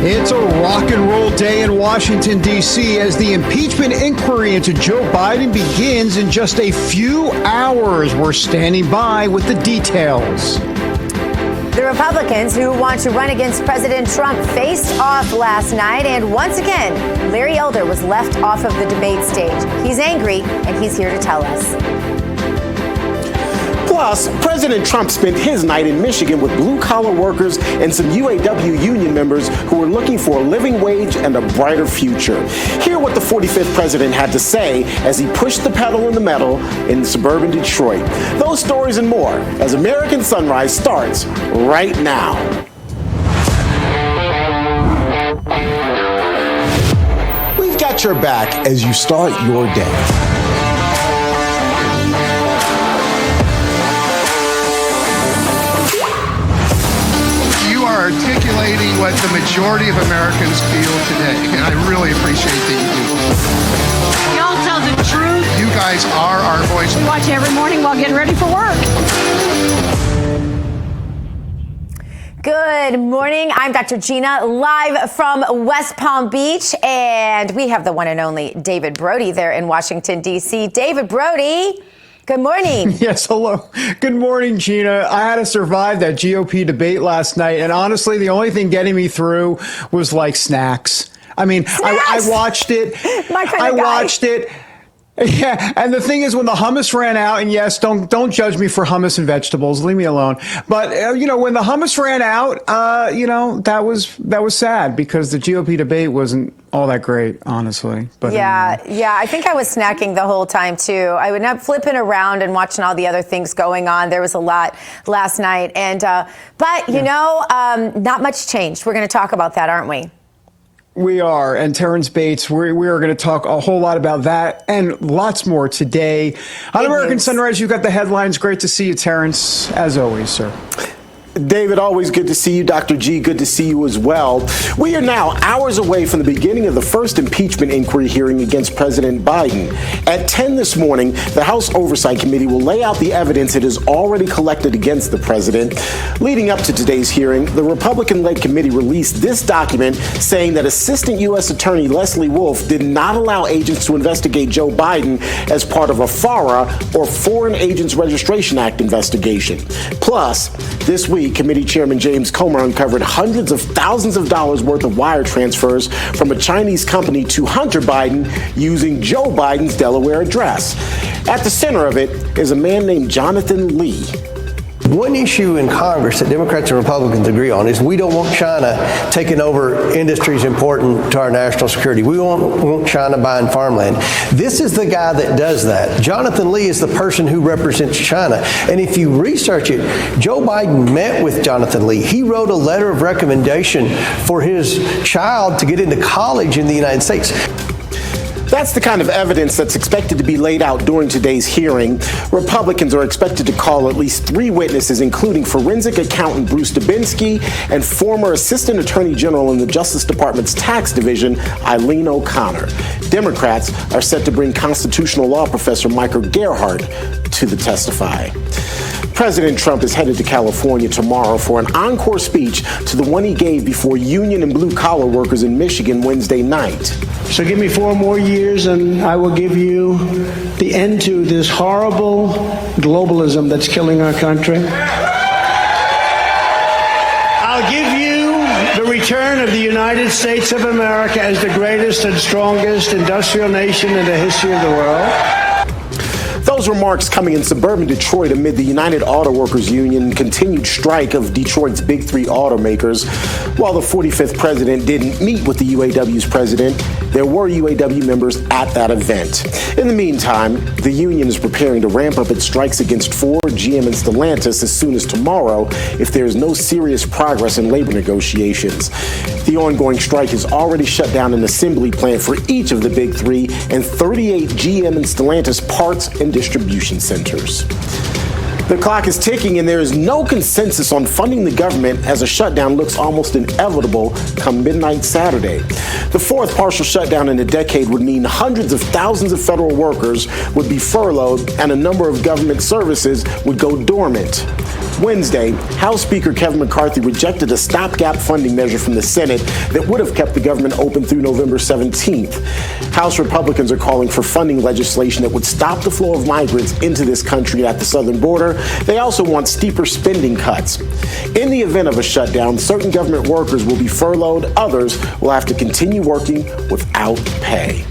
It's a rock and roll day in Washington, D.C. as the impeachment inquiry into Joe Biden begins in just a few hours. We're standing by with the details. The Republicans who want to run against President Trump faced off last night, and once again, Larry Elder was left off of the debate stage. He's angry, and he's here to tell us. Plus, President Trump spent his night in Michigan with blue-collar workers and some UAW union members who were looking for a living wage and a brighter future. Hear what the 45th president had to say as he pushed the pedal in the metal in suburban Detroit. Those stories and more as American Sunrise starts right now. We've got your back as you start your day. Articulating what the majority of Americans feel today, and I really appreciate that you do. Y'all tell the truth. You guys are our voice. We watch every morning while getting ready for work. Good morning. I'm Dr. Gina, live from West Palm Beach, and we have the one and only David Brody there in Washington, D.C. David Brody. Good morning. Yes, hello. Good morning, Gina. I had to survive that GOP debate last night, and honestly, the only thing getting me through was like snacks. I mean, I watched it. My kind of guy. Watched it. Yeah, and the thing is, when the hummus ran out, and yes, don't judge me for hummus and vegetables, leave me alone. But when the hummus ran out, that was sad because the GOP debate wasn't all that great, honestly. But yeah, I think I was snacking the whole time too. I would not flipping around and watching all the other things going on. There was a lot last night, and not much changed. We're going to talk about that, aren't we? We are, and Terrance Bates, we are going to talk a whole lot about that and lots more today. On American Sunrise, you've got the headlines. Great to see you, Terrance, as always, sir. David, always good to see you. Dr. G, good to see you as well. We are now hours away from the beginning of the first impeachment inquiry hearing against President Biden. At 10 this morning, the House Oversight Committee will lay out the evidence it has already collected against the president. Leading up to today's hearing, the Republican-led committee released this document saying that Assistant U.S. Attorney Leslie Wolf did not allow agents to investigate Joe Biden as part of a FARA, or Foreign Agents Registration Act investigation. Plus, this week, Committee Chairman James Comer uncovered hundreds of thousands of dollars worth of wire transfers from a Chinese company to Hunter Biden using Joe Biden's Delaware address. At the center of it is a man named Jonathan Lee. One issue in Congress that Democrats and Republicans agree on is we don't want China taking over industries important to our national security. We don't want China buying farmland. This is the guy that does that. Jonathan Lee is the person who represents China. And if you research it, Joe Biden met with Jonathan Lee. He wrote a letter of recommendation for his child to get into college in the United States. That's the kind of evidence that's expected to be laid out during today's hearing. Republicans are expected to call at least 3 witnesses, including forensic accountant Bruce Dubinsky and former Assistant Attorney General in the Justice Department's Tax Division, Eileen O'Connor. Democrats are set to bring constitutional law professor Michael Gerhardt to testify. President Trump is headed to California tomorrow for an encore speech to the one he gave before union and blue-collar workers in Michigan Wednesday night. So give me 4 more years and I will give you the end to this horrible globalism that's killing our country. I'll give you the return of the United States of America as the greatest and strongest industrial nation in the history of the world. Those remarks coming in suburban Detroit amid the United Auto Workers Union continued strike of Detroit's big 3 automakers. While the 45th president didn't meet with the UAW's president, there were UAW members at that event. In the meantime, the union is preparing to ramp up its strikes against Ford, GM, and Stellantis as soon as tomorrow if there is no serious progress in labor negotiations. The ongoing strike has already shut down an assembly plant for each of the big 3 and 38 GM and Stellantis parts and distribution centers. The clock is ticking and there is no consensus on funding the government as a shutdown looks almost inevitable come midnight Saturday. The 4th partial shutdown in a decade would mean hundreds of thousands of federal workers would be furloughed and a number of government services would go dormant. Wednesday, House Speaker Kevin McCarthy rejected a stopgap funding measure from the Senate that would have kept the government open through November 17th. House Republicans are calling for funding legislation that would stop the flow of migrants into this country at the southern border. They also want steeper spending cuts. In the event of a shutdown, certain government workers will be furloughed. Others will have to continue working without pay.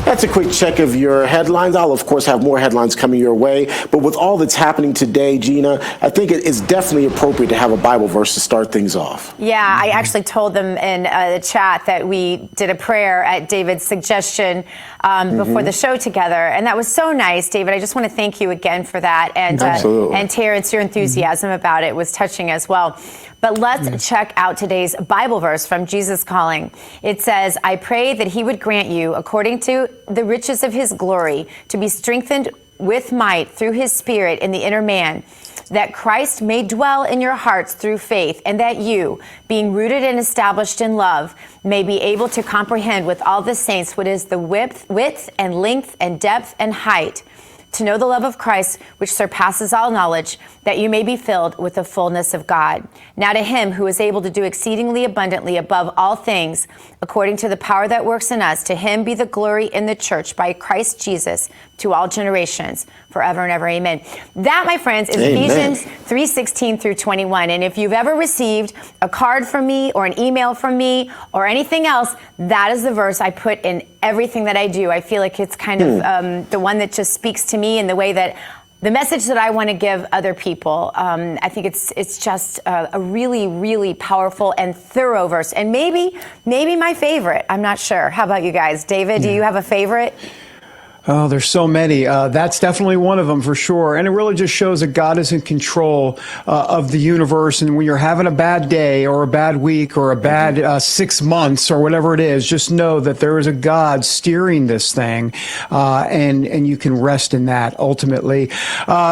That's a quick check of your headlines. I'll, of course, have more headlines coming your way. But with all that's happening today, Gina, I think it's definitely appropriate to have a Bible verse to start things off. Yeah, I actually told them in the chat that we did a prayer at David's suggestion before the show together. And that was so nice, David. I just want to thank you again for that. And Terrance, your enthusiasm about it was touching as well. But let's check out today's Bible verse from Jesus Calling. It says, I pray that he would grant you, according to the riches of his glory, to be strengthened with might through his Spirit in the inner man, that Christ may dwell in your hearts through faith, and that you, being rooted and established in love, may be able to comprehend with all the saints what is the width and length and depth and height, to know the love of Christ, which surpasses all knowledge, that you may be filled with the fullness of God. Now to him who is able to do exceedingly abundantly above all things, according to the power that works in us, to him be the glory in the church by Christ Jesus to all generations, forever and ever. Amen. That, my friends, is Ephesians 3:16 through 21. And if you've ever received a card from me or an email from me or anything else, that is the verse I put in everything that I do. I feel like it's kind of the one that just speaks to me in the way that the message that I want to give other people. I think it's just a really, really powerful and thorough verse. And maybe my favorite. I'm not sure. How about you guys? David, do you have a favorite? Oh, there's so many. That's definitely one of them for sure. And it really just shows that God is in control of the universe. And when you're having a bad day or a bad week or a bad 6 months or whatever it is, just know that there is a God steering this thing. And you can rest in that ultimately.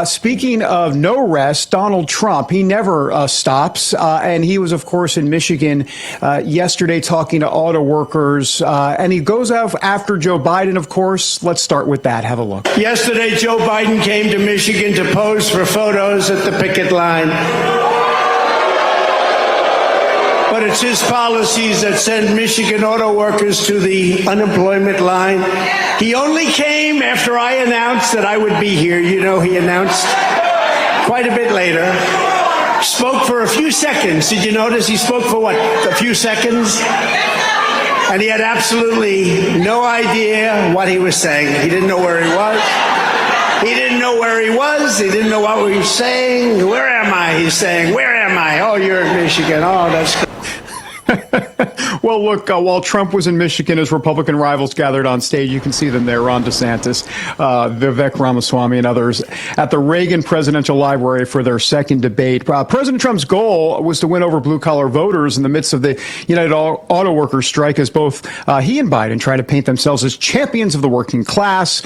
Speaking of no rest, Donald Trump, he never stops. And he was, of course, in Michigan yesterday talking to auto workers. And he goes out after Joe Biden, of course. Let's start with that. Have a look. Yesterday, Joe Biden came to Michigan to pose for photos at the picket line. But it's his policies that send Michigan auto workers to the unemployment line. He only came after I announced that I would be here. You know, he announced quite a bit later. Spoke for a few seconds. Did you notice he spoke for what? A few seconds? And he had absolutely no idea what he was saying. He didn't know where he was. He didn't know where he was. He didn't know what we were saying. Where am I? He's saying, where am I? Oh, you're in Michigan. Oh, that's good. Well, look, while Trump was in Michigan, his Republican rivals gathered on stage. You can see them there, Ron DeSantis, Vivek Ramaswamy, and others at the Reagan Presidential Library for their second debate. President Trump's goal was to win over blue-collar voters in the midst of the United Auto Workers strike, as both he and Biden try to paint themselves as champions of the working class.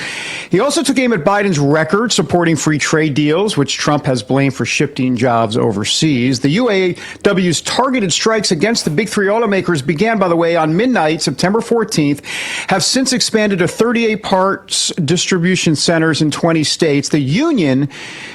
He also took aim at Biden's record supporting free trade deals, which Trump has blamed for shifting jobs overseas. The UAW's targeted strikes against the big three automakers began, by the way, on midnight, September 14th, have since expanded to 38 parts distribution centers in 20 states. The union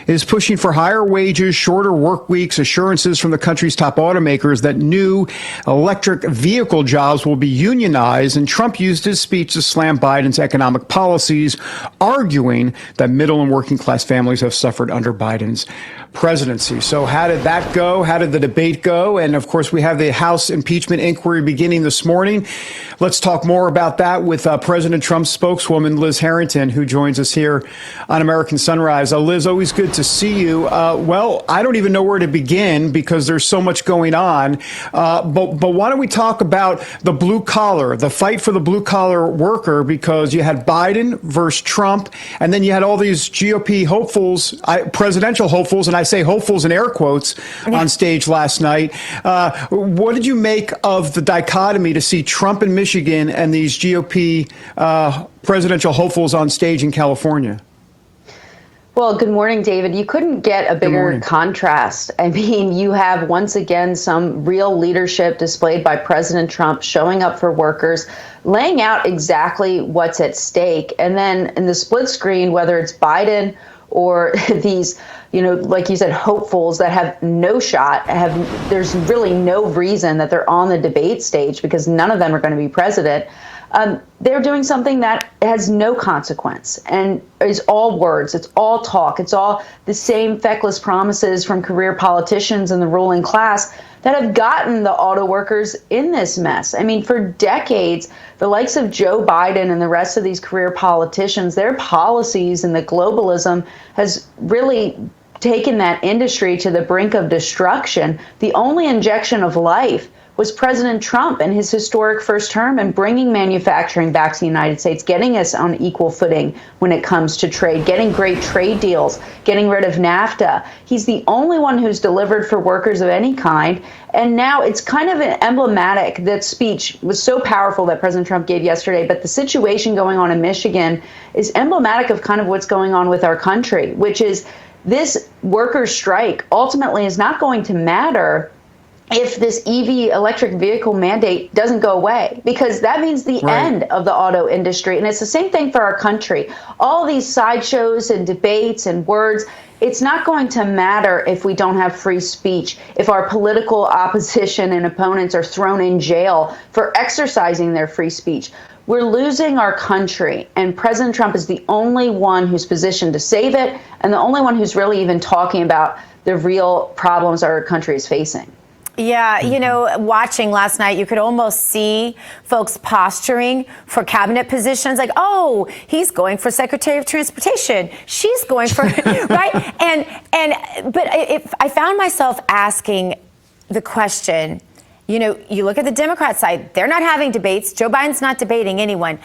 is pushing for higher wages, shorter work weeks, assurances from the country's top automakers that new electric vehicle jobs will be unionized. And Trump used his speech to slam Biden's economic policies, arguing that middle and working class families have suffered under Biden's presidency. So how did that go? How did the debate go? And of course, we have the House impeachment inquiry beginning this morning. Let's talk more about that with President Trump's spokeswoman, Liz Harrington, who joins us here on American Sunrise. Liz, always good to see you. Well, I don't even know where to begin because there's so much going on. But why don't we talk about the blue collar, the fight for the blue collar worker, because you had Biden versus Trump, and then you had all these GOP hopefuls, presidential hopefuls, and I say hopefuls in air quotes, on stage last night. What did you make of the dichotomy to see Trump in Michigan and these GOP presidential hopefuls on stage in California? Well, good morning, David. You couldn't get a bigger contrast. I mean, you have once again some real leadership displayed by President Trump showing up for workers, laying out exactly what's at stake. And then in the split screen, whether it's Biden or these, like you said, hopefuls that have no shot, there's really no reason that they're on the debate stage because none of them are going to be president. They're doing something that has no consequence and is all words. It's all talk. It's all the same feckless promises from career politicians and the ruling class that have gotten the auto workers in this mess. I mean, for decades, the likes of Joe Biden and the rest of these career politicians, their policies and the globalism has really taken that industry to the brink of destruction. The only injection of life was President Trump and his historic first term and bringing manufacturing back to the United States, getting us on equal footing when it comes to trade, getting great trade deals, getting rid of NAFTA. He's the only one who's delivered for workers of any kind. And now it's kind of emblematic. That speech was so powerful that President Trump gave yesterday, but the situation going on in Michigan is emblematic of kind of what's going on with our country, which is this workers' strike ultimately is not going to matter if this EV electric vehicle mandate doesn't go away, because that means the end of the auto industry. And it's the same thing for our country. All these sideshows and debates and words, it's not going to matter if we don't have free speech, if our political opposition and opponents are thrown in jail for exercising their free speech. We're losing our country, and President Trump is the only one who's positioned to save it, and the only one who's really even talking about the real problems our country is facing. Yeah, watching last night, you could almost see folks posturing for cabinet positions like, oh, he's going for Secretary of Transportation. She's going for, right? But I found myself asking the question, you look at the Democrat side, they're not having debates. Joe Biden's not debating anyone.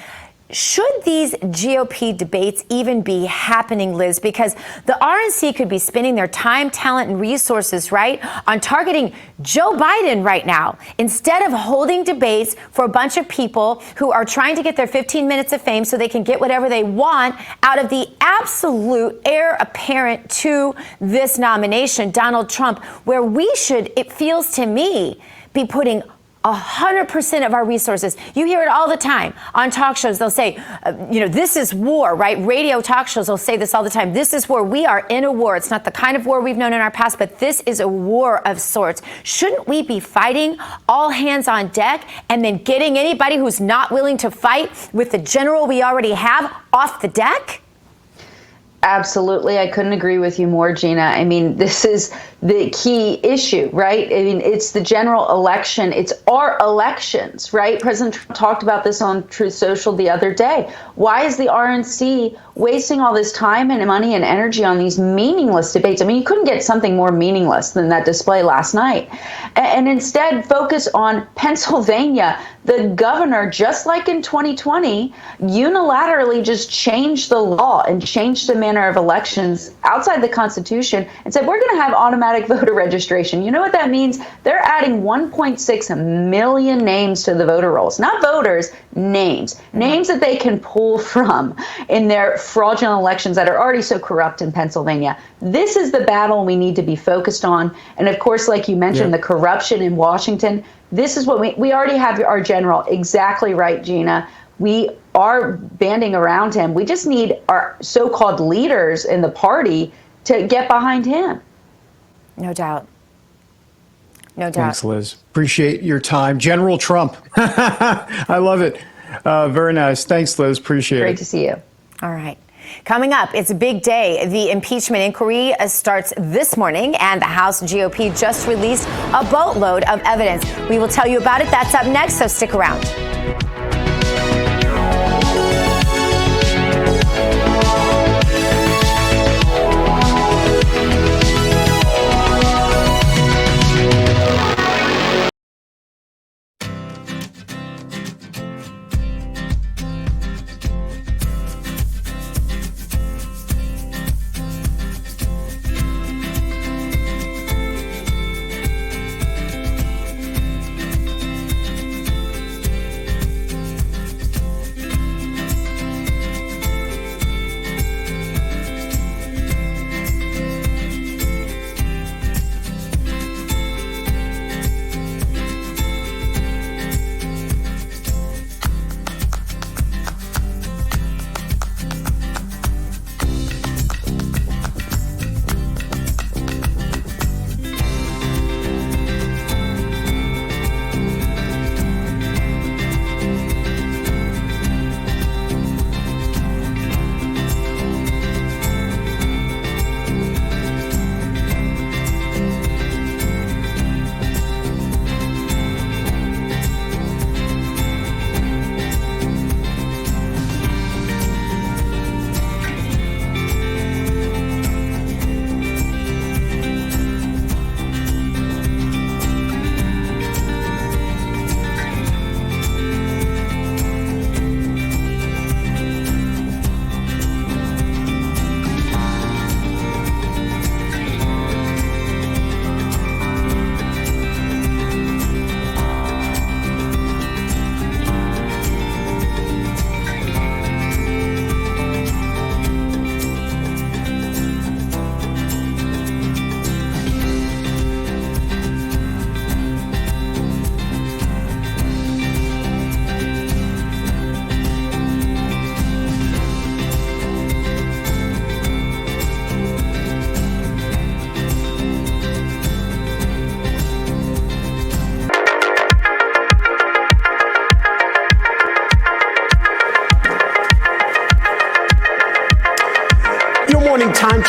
Should these GOP debates even be happening, Liz? Because the RNC could be spending their time, talent, and resources, right, on targeting Joe Biden right now, instead of holding debates for a bunch of people who are trying to get their 15 minutes of fame so they can get whatever they want out of the absolute heir apparent to this nomination, Donald Trump, where we should, it feels to me, be putting 100% of our resources. You hear it all the time on talk shows. They'll say, this is war, right? Radio talk shows will say this all the time. This is war. We are in a war. It's not the kind of war we've known in our past, but this is a war of sorts. Shouldn't we be fighting all hands on deck and then getting anybody who's not willing to fight with the general we already have off the deck? Absolutely. I couldn't agree with you more, Gina. I mean, this is the key issue, right? I mean, it's the general election. It's our elections, right? President Trump talked about this on Truth Social the other day. Why is the RNC wasting all this time and money and energy on these meaningless debates? I mean, you couldn't get something more meaningless than that display last night. And instead focus on Pennsylvania. The governor, just like in 2020, unilaterally just changed the law and changed the manner of elections outside the Constitution and said, we're going to have automatic voter registration. You know what that means? They're adding 1.6 million names to the voter rolls, not voters, names that they can pull from in their fraudulent elections that are already so corrupt in Pennsylvania. This is the battle we need to be focused on. And of course, like you mentioned, the corruption in Washington. This is what we already have our general. Exactly right, Gina. We are banding around him. We just need our so-called leaders in the party to get behind him. No doubt. No doubt. Thanks, Liz. Appreciate your time. General Trump. I love it. Very nice. Thanks, Liz. Appreciate it. Great to see you. All right. Coming up, it's a big day. The impeachment inquiry starts this morning, and the House GOP just released a boatload of evidence. We will tell you about it. That's up next, so stick around.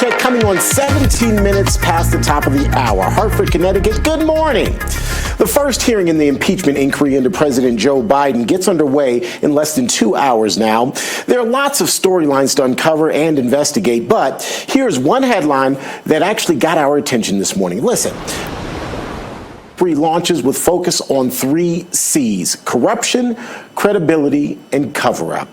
check coming on 17 minutes past the top of the hour. Hartford, Connecticut, good morning. The first hearing in the impeachment inquiry into President Joe Biden gets underway in less than 2 hours now. There are lots of storylines to uncover and investigate, but here's one headline that actually got our attention this morning. Listen. Launches with focus on 3 C's: corruption, credibility, and cover-up.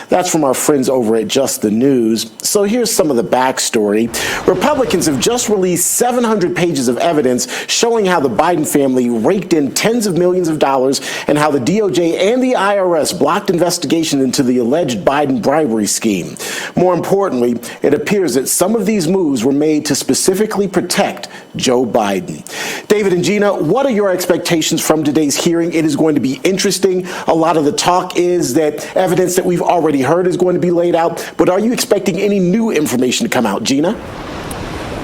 That's from our friends over at Just the News. So here's some of the backstory. Republicans have just released 700 pages of evidence showing how the Biden family raked in tens of millions of dollars and how the DOJ and the IRS blocked investigation into the alleged Biden bribery scheme. More importantly, it appears that some of these moves were made to specifically protect Joe Biden. David and Gina, what are your expectations from today's hearing? It is going to be interesting. A lot of the talk is that evidence that we've already heard is going to be laid out, but are you expecting any new information to come out, Gina?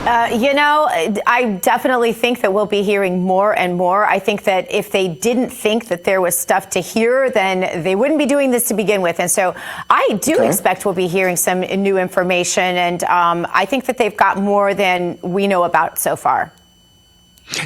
I definitely think that we'll be hearing more and more. I think that if they didn't think that there was stuff to hear, then they wouldn't be doing this to begin with. And so I do expect we'll be hearing some new information. And I think that they've got more than we know about so far.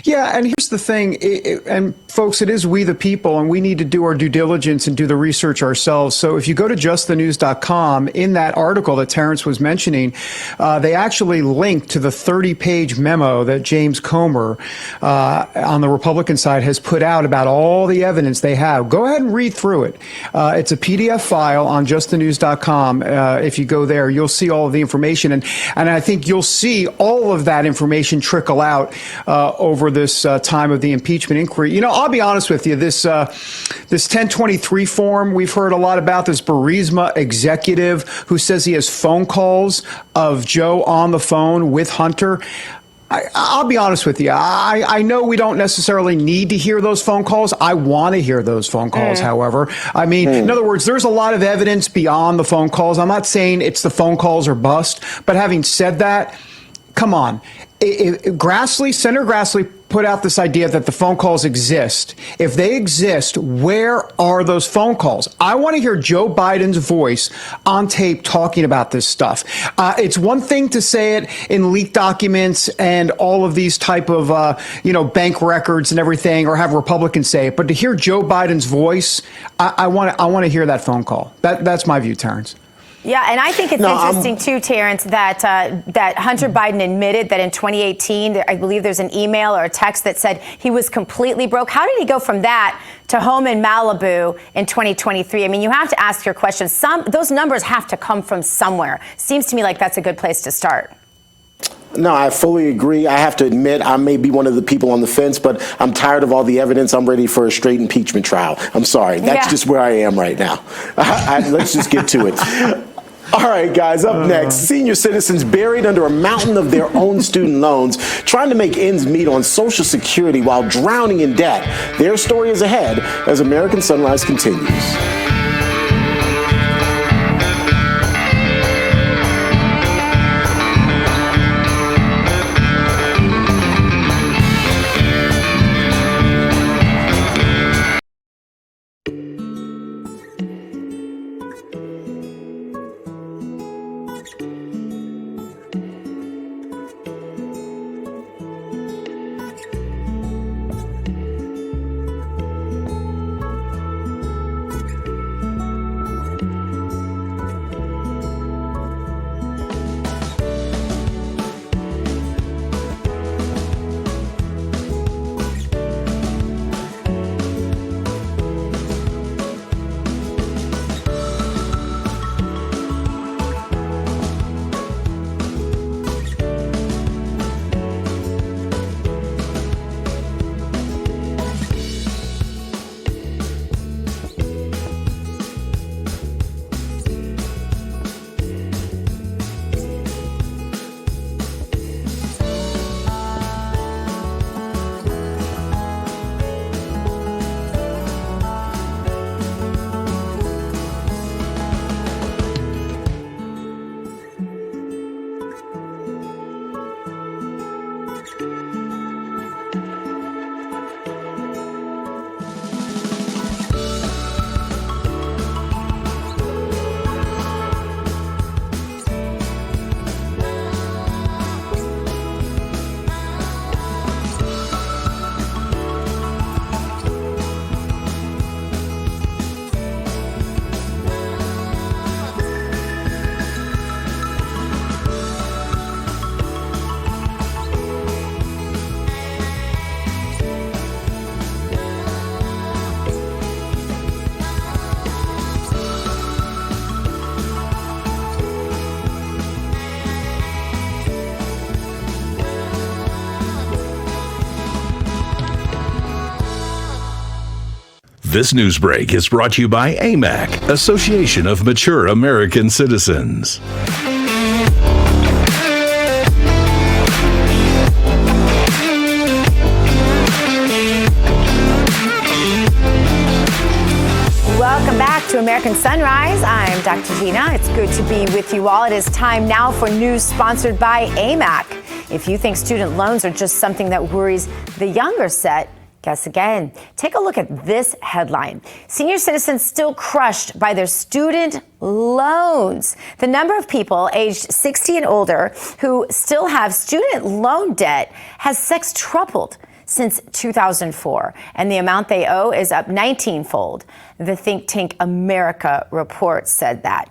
Yeah, and here's the thing, and folks, it is we the people, and we need to do our due diligence and do the research ourselves. So if you go to justthenews.com, in that article that Terrance was mentioning, they actually link to the 30-page memo that James Comer on the Republican side has put out about all the evidence they have. Go ahead and read through it. It's a PDF file on justthenews.com. If you go there, you'll see all of the information, and I think you'll see all of that information trickle out over this time of the impeachment inquiry. I'll be honest with you, this 1023 form, we've heard a lot about this Burisma executive who says he has phone calls of Joe on the phone with Hunter. I'll be honest with you. I know we don't necessarily need to hear those phone calls. I want to hear those phone calls, however. I mean, in other words, there's a lot of evidence beyond the phone calls. I'm not saying it's the phone calls or bust, but having said that, come on. Senator Grassley put out this idea that the phone calls exist. If they exist, where are those phone calls? I want to hear Joe Biden's voice on tape talking about this stuff. It's one thing to say it in leaked documents and all of these type of, bank records and everything, or have Republicans say it. But to hear Joe Biden's voice, I want to hear that phone call. That's my view, Terrance. Yeah, and I think it's interesting, too, Terrance, that Hunter Biden admitted that in 2018, I believe there's an email or a text that said he was completely broke. How did he go from that to home in Malibu in 2023? I mean, you have to ask your question. Those numbers have to come from somewhere. Seems to me like that's a good place to start. No, I fully agree. I have to admit, I may be one of the people on the fence, but I'm tired of all the evidence. I'm ready for a straight impeachment trial. I'm sorry. That's just where I am right now. Let's just get to it. All right, guys, up next, senior citizens buried under a mountain of their own student loans, trying to make ends meet on Social Security while drowning in debt. Their story is ahead as American Sunrise continues. This news break is brought to you by AMAC, Association of Mature American Citizens. Welcome back to American Sunrise. I'm Dr. Gina. It's good to be with you all. It is time now for news sponsored by AMAC. If you think student loans are just something that worries the younger set, guess again. Take a look at this headline. Senior citizens still crushed by their student loans. The number of people aged 60 and older who still have student loan debt has sextupled since 2004, and the amount they owe is up 19-fold. The think tank America report said that.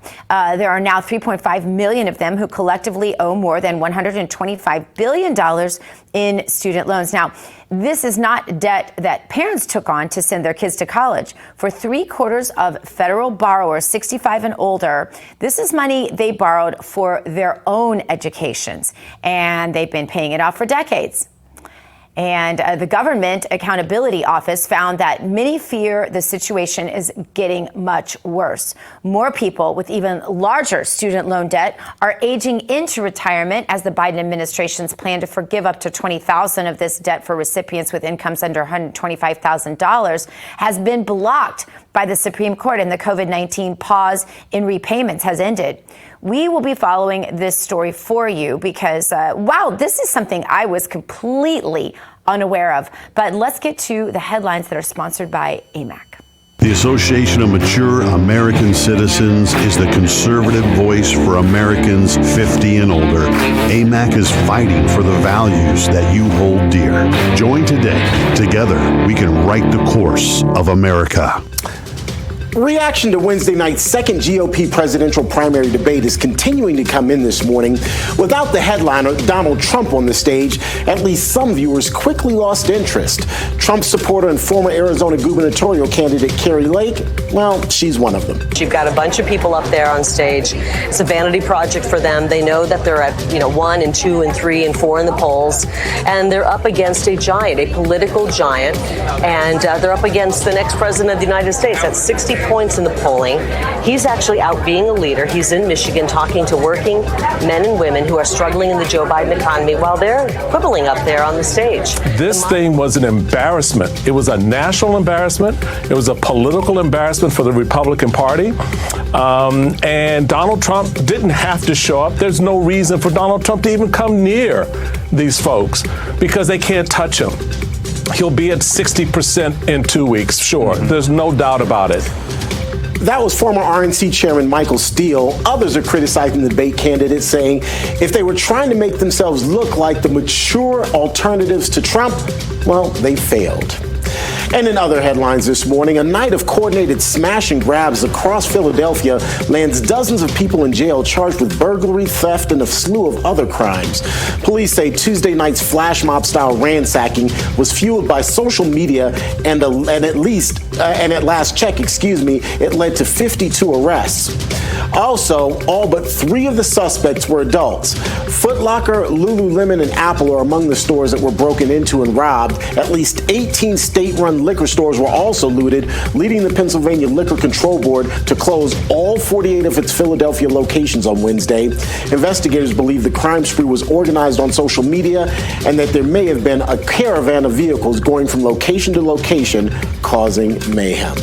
There are now 3.5 million of them who collectively owe more than $125 billion in student loans. Now, this is not debt that parents took on to send their kids to college. For 3/4 of federal borrowers 65 and older, this is money they borrowed for their own educations, and they've been paying it off for decades. And the Government Accountability Office found that many fear the situation is getting much worse. More people with even larger student loan debt are aging into retirement as the Biden administration's plan to forgive up to $20,000 of this debt for recipients with incomes under $125,000 has been blocked by the Supreme Court, and the COVID-19 pause in repayments has ended. We will be following this story for you because, wow, this is something I was completely unaware of. But let's get to the headlines that are sponsored by AMAC. The Association of Mature American Citizens is the conservative voice for Americans 50 and older. AMAC is fighting for the values that you hold dear. Join today. Together, we can write the course of America. Reaction to Wednesday night's second GOP presidential primary debate is continuing to come in this morning. Without the headliner Donald Trump on the stage, at least some viewers quickly lost interest. Trump supporter and former Arizona gubernatorial candidate Kari Lake, well, she's one of them. You've got a bunch of people up there on stage. It's a vanity project for them. They know that they're at 1 and 2 and 3 and 4 in the polls, and they're up against a giant, a political giant, and they're up against the next president of the United States. That's 60 points in the polling. He's actually out being a leader. He's in Michigan talking to working men and women who are struggling in the Joe Biden economy while they're quibbling up there on the stage. This thing was an embarrassment. It was a national embarrassment. It was a political embarrassment for the Republican Party. And Donald Trump didn't have to show up. There's no reason for Donald Trump to even come near these folks because they can't touch him. He'll be at 60% in 2 weeks, sure. There's no doubt about it. That was former RNC Chairman Michael Steele. Others are criticizing the debate candidates, saying if they were trying to make themselves look like the mature alternatives to Trump, well, they failed. And in other headlines this morning, a night of coordinated smash and grabs across Philadelphia lands dozens of people in jail charged with burglary, theft, and a slew of other crimes. Police say Tuesday night's flash mob style ransacking was fueled by social media and at last check, it led to 52 arrests. Also, all but 3 of the suspects were adults. Foot Locker, Lululemon, and Apple are among the stores that were broken into and robbed. At least 18 state-run liquor stores were also looted, leading the Pennsylvania Liquor Control Board to close all 48 of its Philadelphia locations on Wednesday. Investigators believe the crime spree was organized on social media and that there may have been a caravan of vehicles going from location to location, causing mayhem.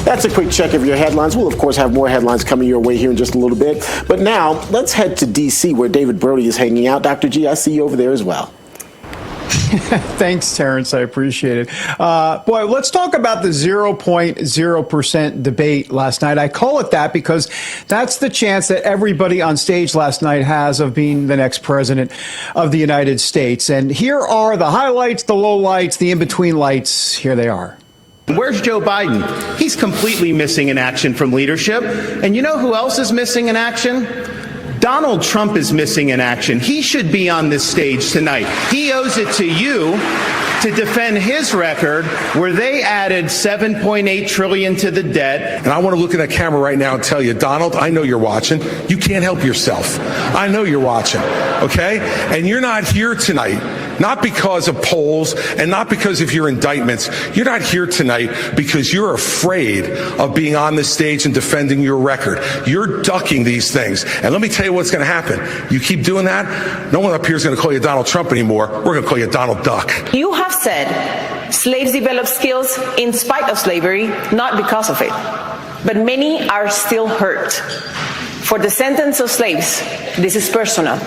That's a quick check of your headlines. We'll, of course, have more headlines coming your way here in just a little bit. But now, let's head to D.C., where David Brody is hanging out. Dr. G, I see you over there as well. Thanks, Terrance. I appreciate it. Boy, let's talk about the 0.0% debate last night. I call it that because that's the chance that everybody on stage last night has of being the next president of the United States. And here are the highlights, the lowlights, the in-between lights. Here they are. Where's Joe Biden? He's completely missing in action from leadership. And you know who else is missing in action? Donald Trump is missing in action. He should be on this stage tonight. He owes it to you to defend his record where they added $7.8 trillion to the debt. And I want to look at that camera right now and tell you, Donald, I know you're watching. You can't help yourself. I know you're watching, okay? And you're not here tonight not because of polls and not because of your indictments. You're not here tonight because you're afraid of being on the stage and defending your record. You're ducking these things. And let me tell you what's going to happen. You keep doing that, no one up here is going to call you Donald Trump anymore. We're going to call you Donald Duck. You have said slaves develop skills in spite of slavery, not because of it. But many are still hurt. For the sentence of slaves, this is personal.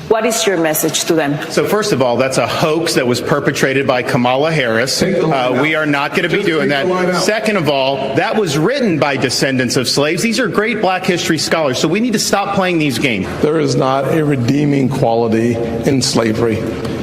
What is your message to them? So first of all, that's a hoax that was perpetrated by Kamala Harris. We are not going to be doing that. Second of all, that was written by descendants of slaves. These are great black history scholars, so we need to stop playing these games. There is not a redeeming quality in slavery.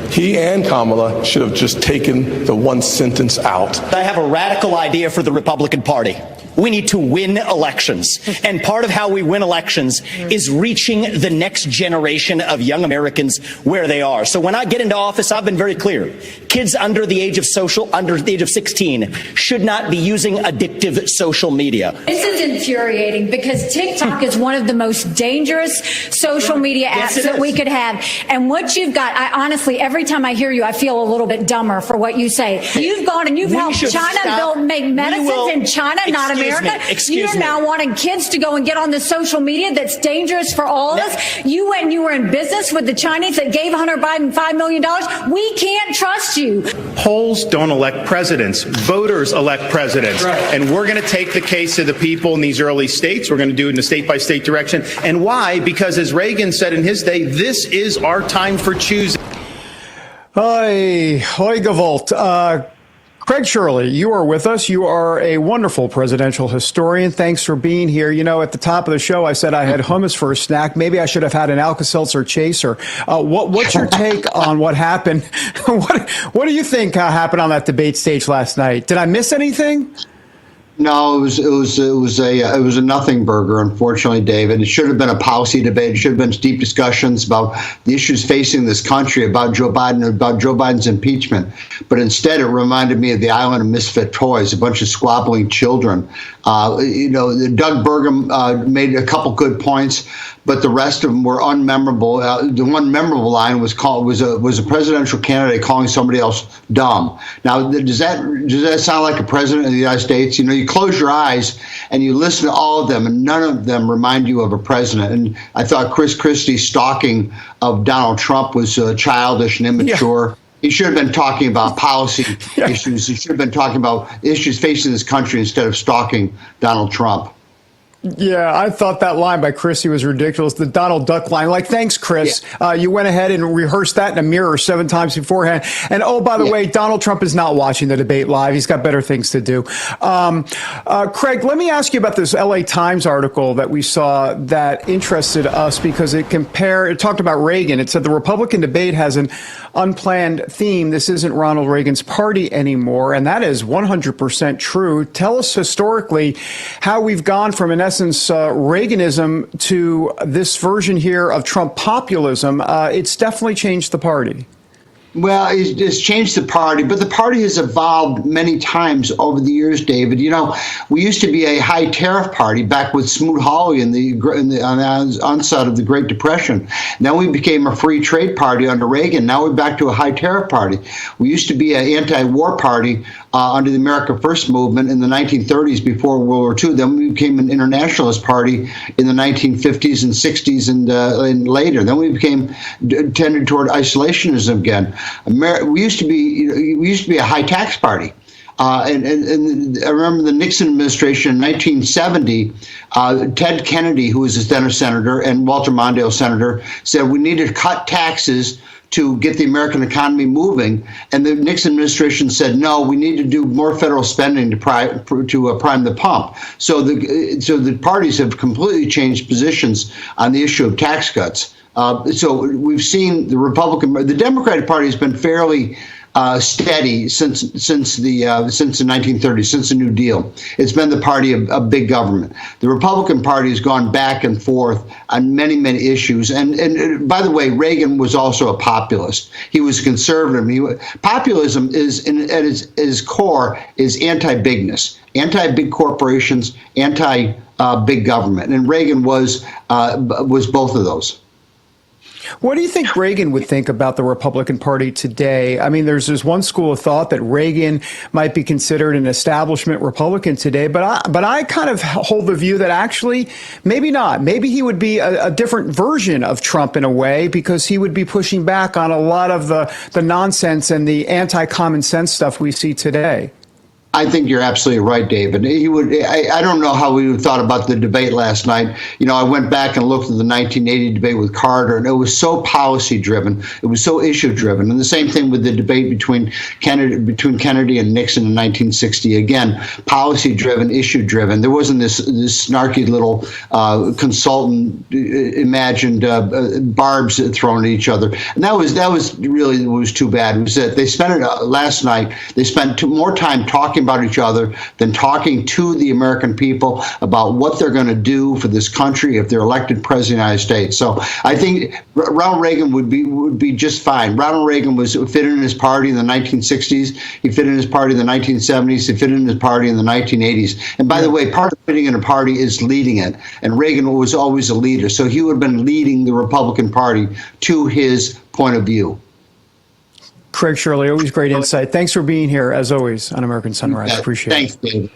He and Kamala should have just taken the one sentence out. I have a radical idea for the Republican Party. We need to win elections. And part of how we win elections is reaching the next generation of young Americans where they are. So when I get into office, I've been very clear. Kids under the age of 16 should not be using addictive social media. This is infuriating because TikTok is one of the most dangerous social media apps that we could have. And what you've got, I honestly, every time I hear you, I feel a little bit dumber for what you say. You've gone and you've helped China make medicines in China, not America. You're now wanting kids to go and get on the social media that's dangerous for all of us. You went and you were in business with the Chinese that gave Hunter Biden $5 million. We can't trust you. Polls don't elect presidents. Voters elect presidents. And we're going to take the case to the people in these early states. We're going to do it in a state-by-state direction. And why? Because as Reagan said in his day, this is our time for choosing. Hoi Gewalt. Craig Shirley, you are with us. You are a wonderful presidential historian. Thanks for being here. You know, at the top of the show, I said I had hummus for a snack. Maybe I should have had an Alka-Seltzer chaser. What's your take on what happened? What do you think happened on that debate stage last night? Did I miss anything? No, it was a nothing burger, unfortunately, David. It should have been a policy debate. It should have been deep discussions about the issues facing this country, about Joe Biden, about Joe Biden's impeachment. But instead, it reminded me of the island of misfit toys, a bunch of squabbling children. Doug Burgum made a couple good points, but the rest of them were unmemorable. The one memorable line was a presidential candidate calling somebody else dumb. Now, does that sound like a president of the United States? You know, you close your eyes and you listen to all of them, and none of them remind you of a president. And I thought Chris Christie's stalking of Donald Trump was childish and immature. Yeah. He should have been talking about policy issues. He should have been talking about issues facing this country instead of stalking Donald Trump. Yeah, I thought that line by Christie was ridiculous. The Donald Duck line. Like, thanks, Chris. Yeah. You went ahead and rehearsed that in a mirror 7 times beforehand. And, oh, by the way, Donald Trump is not watching the debate live. He's got better things to do. Craig, let me ask you about this LA Times article that we saw that interested us because it talked about Reagan. It said the Republican debate has an unplanned theme. This isn't Ronald Reagan's party anymore. And that is 100% true. Tell us historically how we've gone from, in essence, Reaganism to this version here of Trump populism. It's definitely changed the party. Well, it's changed the party, but the party has evolved many times over the years, David. You know, we used to be a high tariff party back with Smoot-Hawley on the onset of the Great Depression. Then we became a free trade party under Reagan. Now we're back to a high tariff party. We used to be an anti-war party under the America First movement in the 1930s before World War II. Then we became an internationalist party in the 1950s and 60s and later. Then we tended toward isolationism again. We used to be a high tax party. And I remember the Nixon administration in 1970, Ted Kennedy, who was then a senator, and Walter Mondale, senator, said we need to cut taxes to get the American economy moving. And the Nixon administration said, no, we need to do more federal spending to prime the pump. So the parties have completely changed positions on the issue of tax cuts. So we've seen the Democratic Party has been fairly steady since the 1930s, since the New Deal. It's been the party of big government. The Republican Party has gone back and forth on many, many issues. And by the way, Reagan was also a populist. He was conservative. Populism is, at its core, is anti-bigness, anti-big corporations, anti-big government. And Reagan was both of those. What do you think Reagan would think about the Republican Party today? I mean, there's one school of thought that Reagan might be considered an establishment Republican today, but I kind of hold the view that actually maybe not. Maybe he would be a different version of Trump in a way, because he would be pushing back on a lot of the nonsense and the anti-common sense stuff we see today. I think you're absolutely right, David. He would. I don't know how we thought about the debate last night. You know, I went back and looked at the 1980 debate with Carter, and it was so policy driven. It was so issue driven. And the same thing with the debate between Kennedy and Nixon in 1960. Again, policy driven, issue driven. There wasn't this snarky little consultant imagined barbs thrown at each other. And that was really what was too bad. It was that they spent it last night. They spent more time talking about each other than talking to the American people about what they're going to do for this country if they're elected president of the United States. So I think Ronald Reagan would be just fine. Ronald Reagan fit in his party in the 1960s. He fit in his party in the 1970s. He fit in his party in the 1980s. And by the way, part of fitting in a party is leading it. And Reagan was always a leader. So he would have been leading the Republican Party to his point of view. Craig Shirley, always great insight. Thanks for being here, as always, on American Sunrise. Appreciate it. Thanks, David.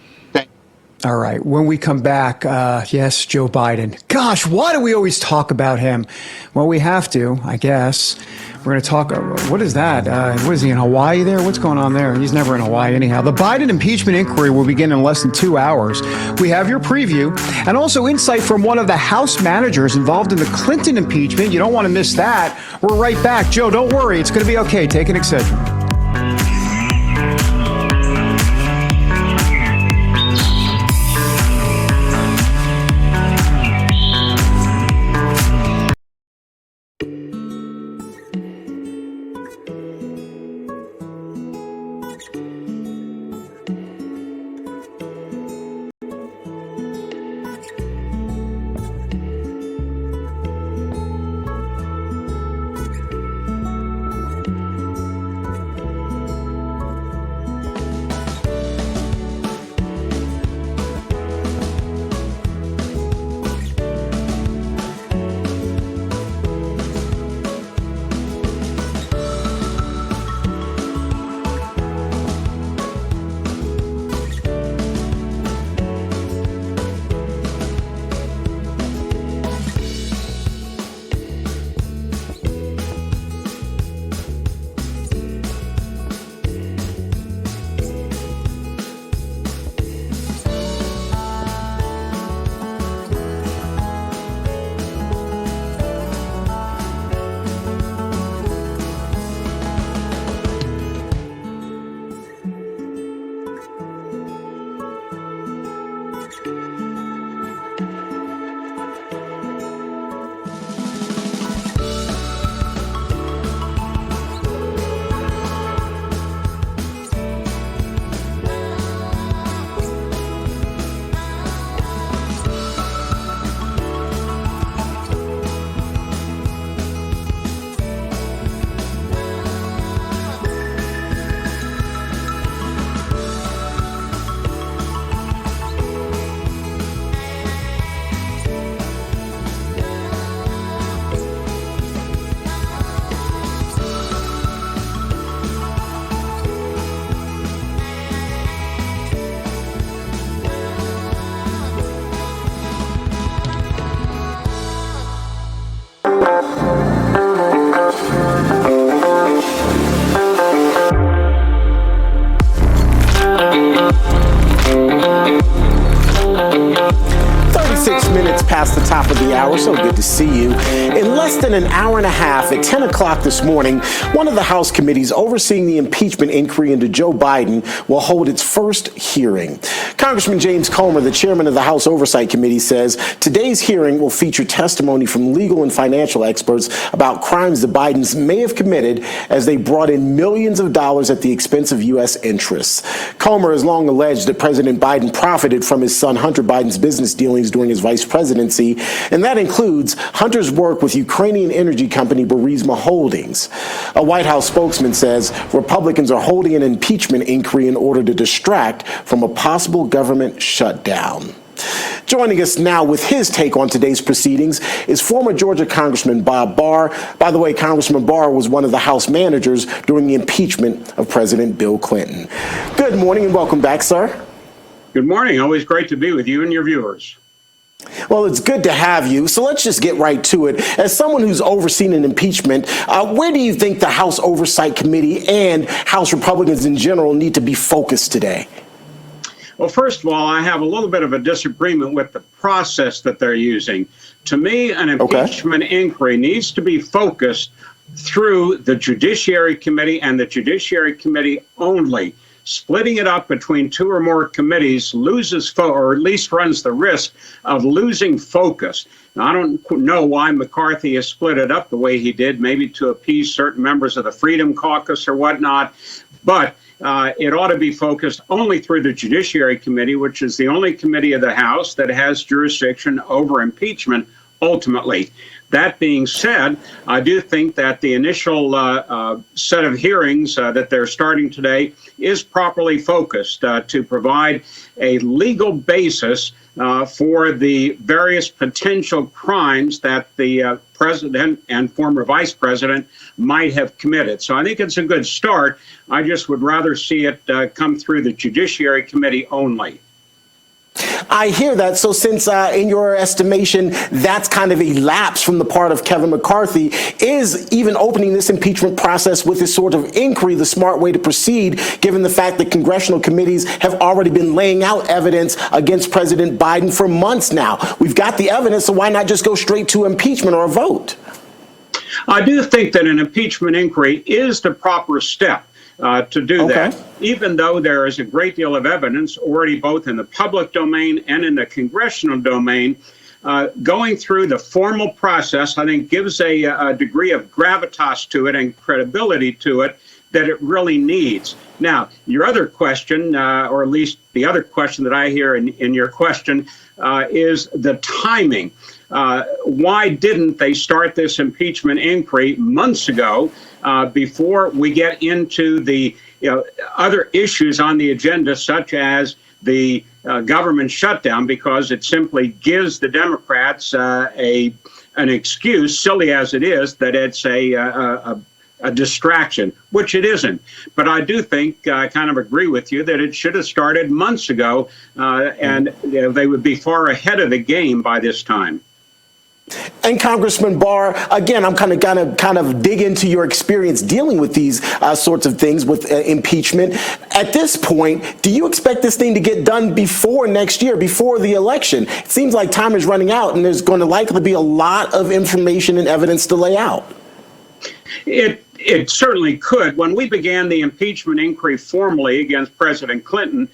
All right. When we come back, yes, Joe Biden. Gosh, why do we always talk about him? Well, we have to, I guess. We're going to talk. What is that? What is he, in Hawaii there? What's going on there? He's never in Hawaii anyhow. The Biden impeachment inquiry will begin in less than 2 hours. We have your preview and also insight from one of the House managers involved in the Clinton impeachment. You don't want to miss that. We're right back. Joe, don't worry. It's going to be okay. Take an Excedrin. Past the top of the hour, so good to see you. In less than an hour and a half, at 10 o'clock this morning, one of the House committees overseeing the impeachment inquiry into Joe Biden will hold its first hearing. Congressman James Comer, the chairman of the House Oversight Committee, says today's hearing will feature testimony from legal and financial experts about crimes the Bidens may have committed as they brought in millions of dollars at the expense of U.S. interests. Comer has long alleged that President Biden profited from his son Hunter Biden's business dealings during his vice presidency, and that includes Hunter's work with Ukrainian energy company Burisma Holdings. A White House spokesman says Republicans are holding an impeachment inquiry in order to distract from a possible government shutdown. Joining us now with his take on today's proceedings is former Georgia Congressman Bob Barr. By the way, Congressman Barr was one of the House managers during the impeachment of President Bill Clinton. Good morning and welcome back, sir. Good morning. Always great to be with you and your viewers. Well, it's good to have you. So let's just get right to it. As someone who's overseen an impeachment, where do you think the House Oversight Committee and House Republicans in general need to be focused today? Well, first of all, I have a little bit of a disagreement with the process that they're using. To me, an impeachment inquiry needs to be focused through the Judiciary Committee and the Judiciary Committee only. Splitting it up between two or more committees loses, or at least runs the risk of losing focus. Now, I don't know why McCarthy has split it up the way he did, maybe to appease certain members of the Freedom Caucus or whatnot, but it ought to be focused only through the Judiciary Committee, which is the only committee of the House that has jurisdiction over impeachment ultimately. That being said, I do think that the initial set of hearings that they're starting today is properly focused to provide a legal basis for the various potential crimes that the president and former vice president might have committed. So I think it's a good start. I just would rather see it come through the Judiciary Committee only. I hear that. So since in your estimation, that's kind of a lapse from the part of Kevin McCarthy, is even opening this impeachment process with this sort of inquiry the smart way to proceed, given the fact that congressional committees have already been laying out evidence against President Biden for months now? We've got the evidence, so why not just go straight to impeachment or a vote? I do think that an impeachment inquiry is the proper step to do that, even though there is a great deal of evidence already both in the public domain and in the congressional domain. Going through the formal process, I think, gives a degree of gravitas to it and credibility to it that it really needs. Now, your other question, or at least the other question that I hear in your question, is the timing. Why didn't they start this impeachment inquiry months ago before we get into the other issues on the agenda, such as the government shutdown, because it simply gives the Democrats an excuse, silly as it is, that it's a distraction, which it isn't. But I do think, I kind of agree with you, that it should have started months ago, and they would be far ahead of the game by this time. And Congressman Barr, again, I'm kind of dig into your experience dealing with these sorts of things with impeachment. At this point, do you expect this thing to get done before next year, before the election? It seems like time is running out, and there's going to likely be a lot of information and evidence to lay out. It certainly could. When we began the impeachment inquiry formally against President Clinton,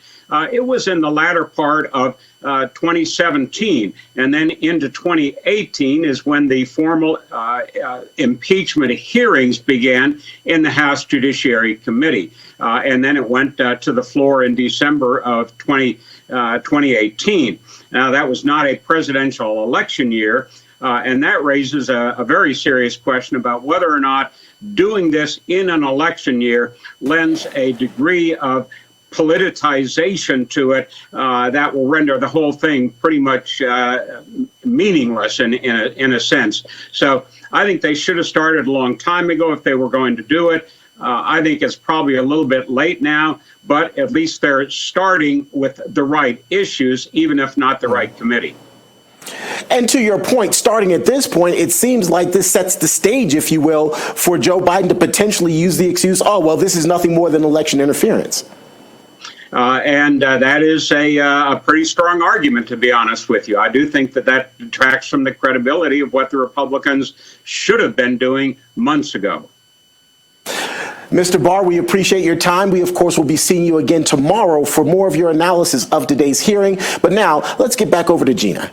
it was in the latter part of 2017, and then into 2018 is when the formal impeachment hearings began in the House Judiciary Committee. And then it went to the floor in December of 2018. Now, that was not a presidential election year, and that raises a very serious question about whether or not doing this in an election year lends a degree of politicization to it that will render the whole thing pretty much meaningless in a sense. So I think they should have started a long time ago if they were going to do it. I think it's probably a little bit late now, but at least they're starting with the right issues, even if not the right committee. And to your point, starting at this point, it seems like this sets the stage, if you will, for Joe Biden to potentially use the excuse, oh, well, this is nothing more than election interference. And that is a pretty strong argument, to be honest with you. I do think that detracts from the credibility of what the Republicans should have been doing months ago. Mr. Barr, we appreciate your time. We, of course, will be seeing you again tomorrow for more of your analysis of today's hearing. But now, let's get back over to Gina.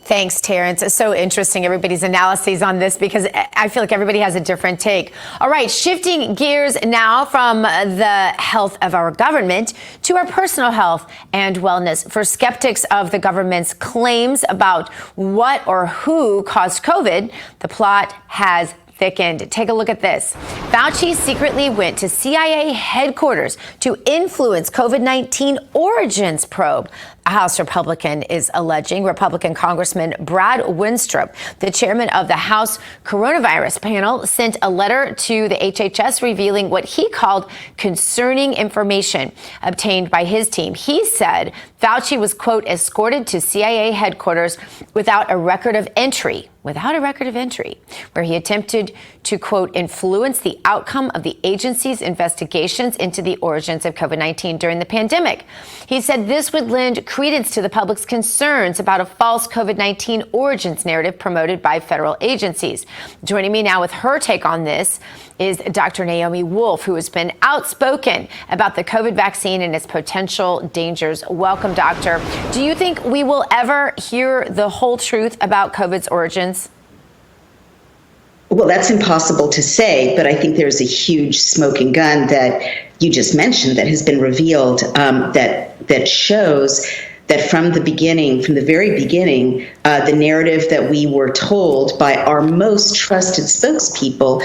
Thanks, Terrance. It's so interesting, everybody's analyses on this, because I feel like everybody has a different take. All right, shifting gears now from the health of our government to our personal health and wellness. For skeptics of the government's claims about what or who caused COVID, the plot has thickened. Take a look at this. Fauci secretly went to CIA headquarters to influence COVID-19 origins probe. A House Republican is alleging. Republican Congressman Brad Winstrup, the chairman of the House Coronavirus Panel, sent a letter to the HHS revealing what he called concerning information obtained by his team. He said Fauci was, quote, escorted to CIA headquarters without a record of entry, where he attempted to, quote, influence the outcome of the agency's investigations into the origins of COVID-19 during the pandemic. He said this would lend credence to the public's concerns about a false COVID-19 origins narrative promoted by federal agencies. Joining me now with her take on this is Dr. Naomi Wolf, who has been outspoken about the COVID vaccine and its potential dangers. Welcome, doctor. Do you think we will ever hear the whole truth about COVID's origins? Well, that's impossible to say, but I think there's a huge smoking gun that you just mentioned that has been revealed that shows that from the very beginning, the narrative that we were told by our most trusted spokespeople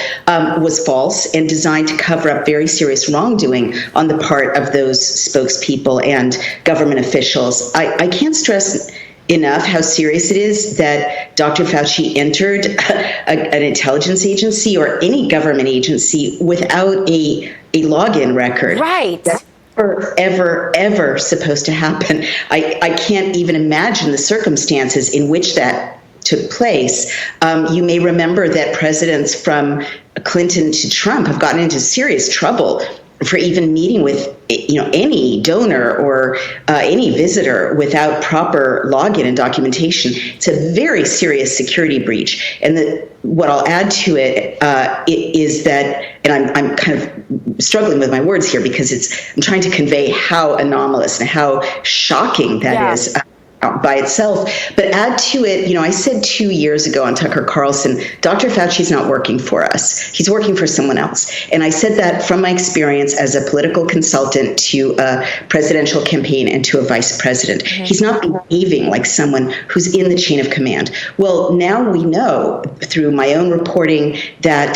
was false and designed to cover up very serious wrongdoing on the part of those spokespeople and government officials. I can't stress enough how serious it is that Dr. Fauci entered an intelligence agency or any government agency without a login record. Right. That's ever supposed to happen. I can't even imagine the circumstances in which that took place. You may remember that presidents from Clinton to Trump have gotten into serious trouble for even meeting with any donor or any visitor without proper login and documentation. It's a very serious security breach. And what I'll add to it is that, and I'm kind of struggling with my words here because I'm trying to convey how anomalous and how shocking that is by itself. But add to it, I said 2 years ago on Tucker Carlson, Dr. Fauci's not working for us. He's working for someone else. And I said that from my experience as a political consultant to a presidential campaign and to a vice president. Mm-hmm. He's not behaving like someone who's in the chain of command. Well, now we know through my own reporting that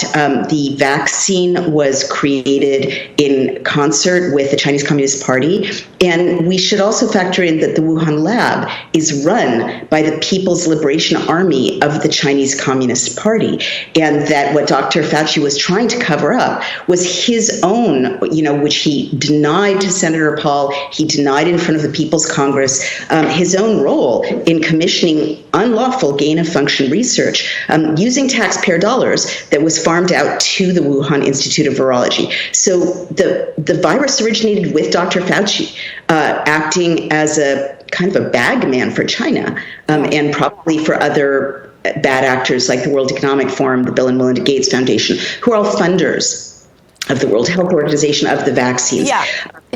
the vaccine was created in concert with the Chinese Communist Party. And we should also factor in that the Wuhan lab is run by the People's Liberation Army of the Chinese Communist Party, and that what Dr. Fauci was trying to cover up was his own, which he denied to Senator Paul, he denied in front of the People's Congress, his own role in commissioning unlawful gain-of-function research using taxpayer dollars that was farmed out to the Wuhan Institute of Virology. So the virus originated with Dr. Fauci acting as a kind of a bag man for China and probably for other bad actors like the World Economic Forum, the Bill and Melinda Gates Foundation, who are all funders of the World Health Organization, of the vaccines. Yeah.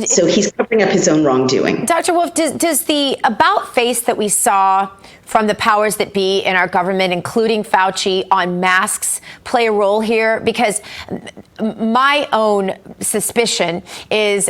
So he's covering up his own wrongdoing. Dr. Wolf, does the about face that we saw from the powers that be in our government, including Fauci, on masks play a role here? Because my own suspicion is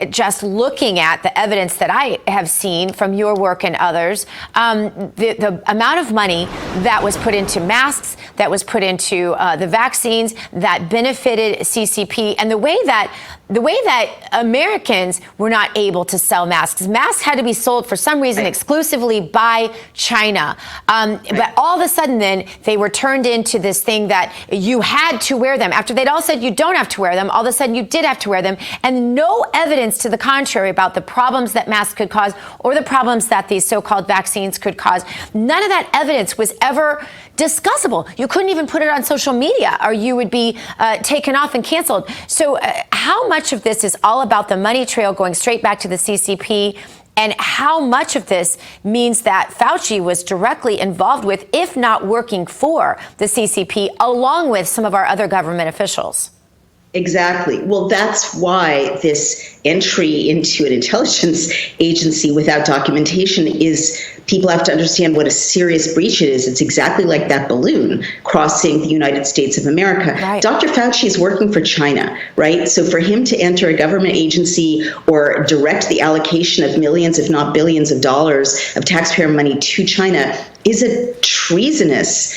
just looking at the evidence that I have seen from your work and others, the amount of money that was put into masks, that was put into the vaccines that benefited CCP, and the way that Americans were not able to sell masks. Masks had to be sold for some reason exclusively by China. But all of a sudden then they were turned into this thing that you had to wear them. After they'd all said you don't have to wear them, all of a sudden you did have to wear them. And no evidence to the contrary about the problems that masks could cause or the problems that these so-called vaccines could cause. None of that evidence was ever discussable. You couldn't even put it on social media or you would be taken off and canceled. So how much of this is all about the money trail going straight back to the CCP, and how much of this means that Fauci was directly involved with, if not working for, the CCP, along with some of our other government officials? Exactly. Well, that's why this entry into an intelligence agency without documentation is, people have to understand what a serious breach it is. It's exactly like that balloon crossing the United States of America. Right. Dr. Fauci is working for China, right? So for him to enter a government agency or direct the allocation of millions, if not billions of dollars of taxpayer money to China is a treasonous,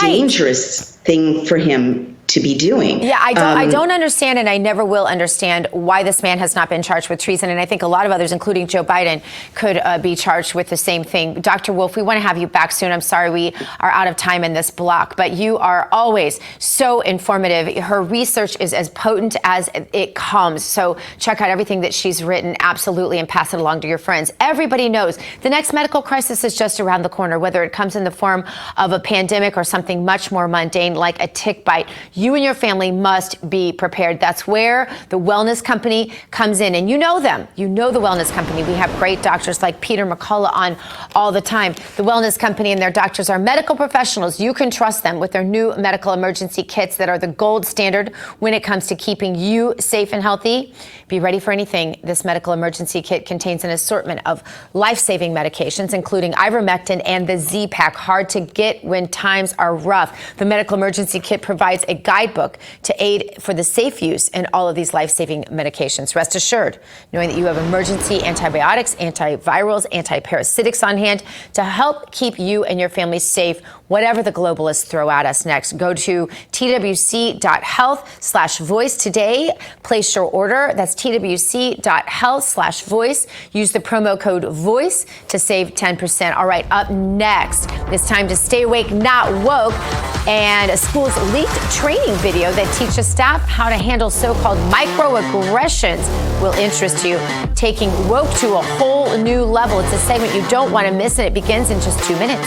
dangerous thing for him to be doing. Yeah, I don't understand, and I never will understand why this man has not been charged with treason. And I think a lot of others, including Joe Biden, could be charged with the same thing. Dr. Wolf, we want to have you back soon. I'm sorry we are out of time in this block, but you are always so informative. Her research is as potent as it comes. So check out everything that she's written, absolutely, and pass it along to your friends. Everybody knows the next medical crisis is just around the corner, whether it comes in the form of a pandemic or something much more mundane like a tick bite. You and your family must be prepared. That's where the Wellness Company comes in. And you know them. You know the Wellness Company. We have great doctors like Peter McCullough on all the time. The Wellness Company and their doctors are medical professionals. You can trust them with their new medical emergency kits that are the gold standard when it comes to keeping you safe and healthy. Be ready for anything. This medical emergency kit contains an assortment of life-saving medications, including ivermectin and the Z-Pak, hard to get when times are rough. The medical emergency kit provides a guidebook to aid for the safe use in all of these life-saving medications. Rest assured, knowing that you have emergency antibiotics, antivirals, antiparasitics on hand to help keep you and your family safe, whatever the globalists throw at us next. Go to twc.health/voice today. Place your order. That's twc.health/voice. Use the promo code VOICE to save 10%. All right, up next, it's time to stay awake, not woke. And a school's leaked training video that teaches staff how to handle so-called microaggressions will interest you. Taking woke to a whole new level. It's a segment you don't want to miss, and it begins in just 2 minutes.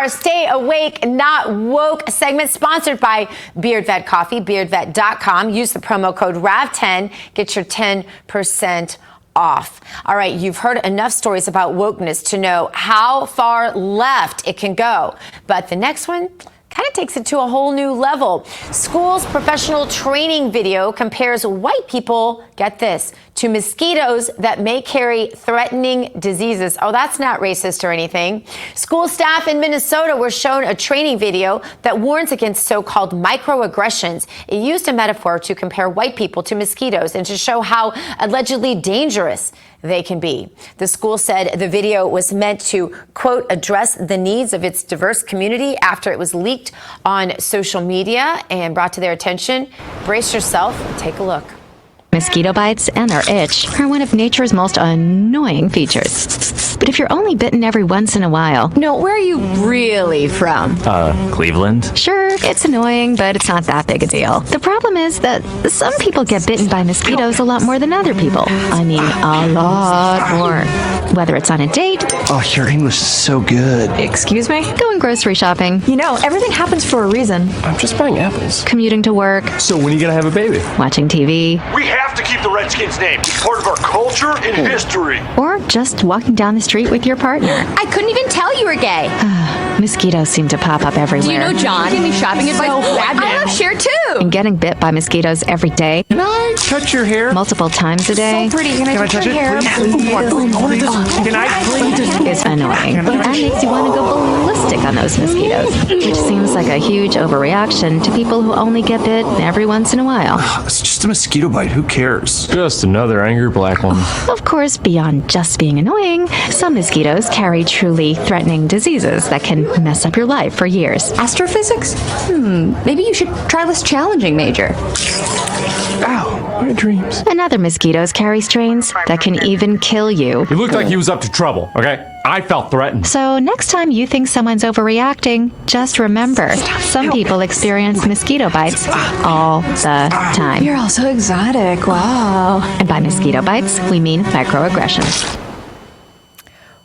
Stay Awake, Not Woke segment, sponsored by Beard Vet Coffee, beardvet.com. Use the promo code RAV10. Get your 10% off. All right, you've heard enough stories about wokeness to know how far left it can go. But the next one kind of takes it to a whole new level. School's professional training video compares white people get this, to mosquitoes that may carry threatening diseases. Oh, that's not racist or anything. School staff in Minnesota were shown a training video that warns against so-called microaggressions. It used a metaphor to compare white people to mosquitoes and to show how allegedly dangerous they can be. The school said the video was meant to, quote, address the needs of its diverse community after it was leaked on social media and brought to their attention. Brace yourself, take a look. Mosquito bites and their itch are one of nature's most annoying features. But if you're only bitten every once in a while... No, where are you really from? Cleveland. Sure, it's annoying, but it's not that big a deal. The problem is that some people get bitten by mosquitoes a lot more than other people. I mean, a lot more. Whether it's on a date... Oh, your English is so good. Excuse me? Going grocery shopping. You know, everything happens for a reason. I'm just buying apples. Commuting to work. So when are you gonna have a baby? Watching TV. We have to keep the Redskins name. It's part of our culture and history. Or just walking down the street with your partner. I couldn't even tell you were gay. Mosquitoes seem to pop up everywhere. Do you know John? Give me shopping advice. I love Cher too. And getting bit by mosquitoes every day. Can I touch your hair? Multiple times a day. So pretty. Can I touch your hair? Can I please? Is annoying. And makes you want to go ballistic on those mosquitoes. Which seems like a huge overreaction to people who only get bit every once in a while. It's just a mosquito bite. Who cares? Just another angry black one. Of course, beyond just being annoying, some mosquitoes carry truly threatening diseases that can mess up your life for years. Astrophysics? Maybe you should try less challenging, Major. Ow, my dreams. And other mosquitoes carry strains that can even kill you. He looked like he was up to trouble, okay? I felt threatened. So next time you think someone's overreacting, just remember, some people experience mosquito bites all the time. You're all so exotic. Wow. And by mosquito bites, we mean microaggressions.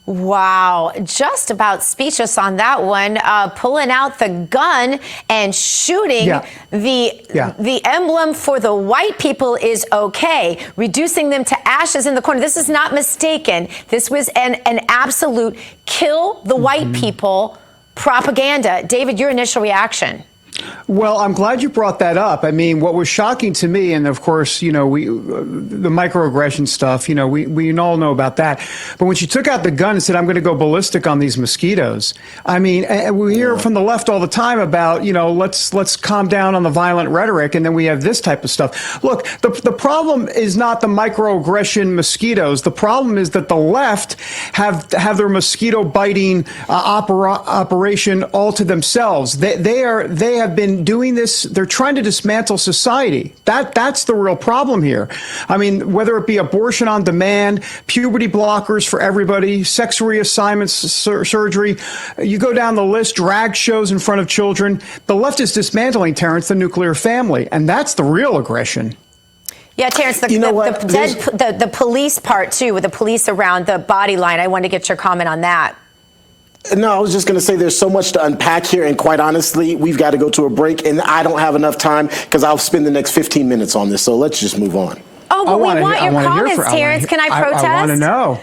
Wow, just about speechless on that one. Pulling out the gun and shooting the emblem for the white people is okay. Reducing them to ashes in the corner. This is not mistaken. This was an absolute kill the white people propaganda. David, your initial reaction? Well, I'm glad you brought that up. I mean, what was shocking to me, and of course, you know, the microaggression stuff, you know, we all know about that. But when she took out the gun and said, I'm going to go ballistic on these mosquitoes, I mean, we hear from the left all the time about, you know, let's calm down on the violent rhetoric, and then we have this type of stuff. Look, the problem is not the microaggression mosquitoes. The problem is that the left have their mosquito biting operation all to themselves. They have been doing this. They're trying to dismantle society. That's the real problem here. I mean, whether it be abortion on demand, puberty blockers for everybody, sex reassignment surgery, you go down the list, drag shows in front of children. The left is dismantling, Terrance, the nuclear family, and that's the real aggression. Yeah, Terrance, the police part too, with the police around the body line. I want to get your comment on that. No, I was just going to say there's so much to unpack here, and quite honestly, we've got to go to a break, and I don't have enough time because I'll spend the next 15 minutes on this, so let's just move on. Oh, but we want your comments, Terrance. Can I protest? I want to know.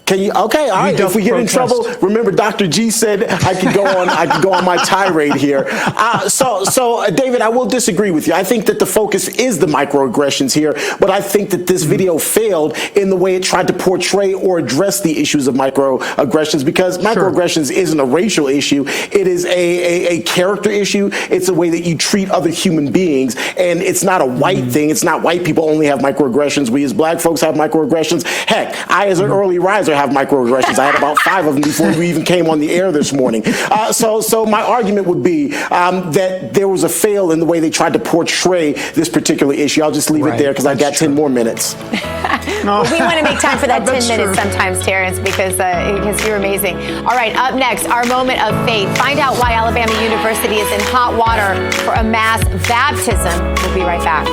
Can you? Okay, all right. If we get in trouble, remember Dr. G said I could go on my tirade here. So David, I will disagree with you. I think that the focus is the microaggressions here, but I think that this video failed in the way it tried to portray or address the issues of microaggressions, because microaggressions isn't a racial issue. It is a character issue. It's a way that you treat other human beings, and it's not a white thing. It's not white people only have microaggressions. We as black folks have microaggressions. Heck, I as an early riser have microaggressions. I had about 5 of them before we even came on the air this morning. So my argument would be that there was a fail in the way they tried to portray this particular issue. I'll just leave it there because I've got 10 more minutes. Well, we want to make time for that 10 minutes sometimes, Terrance, because you're amazing. All right, up next, our moment of faith. Find out why Alabama University is in hot water for a mass baptism. We'll be right back.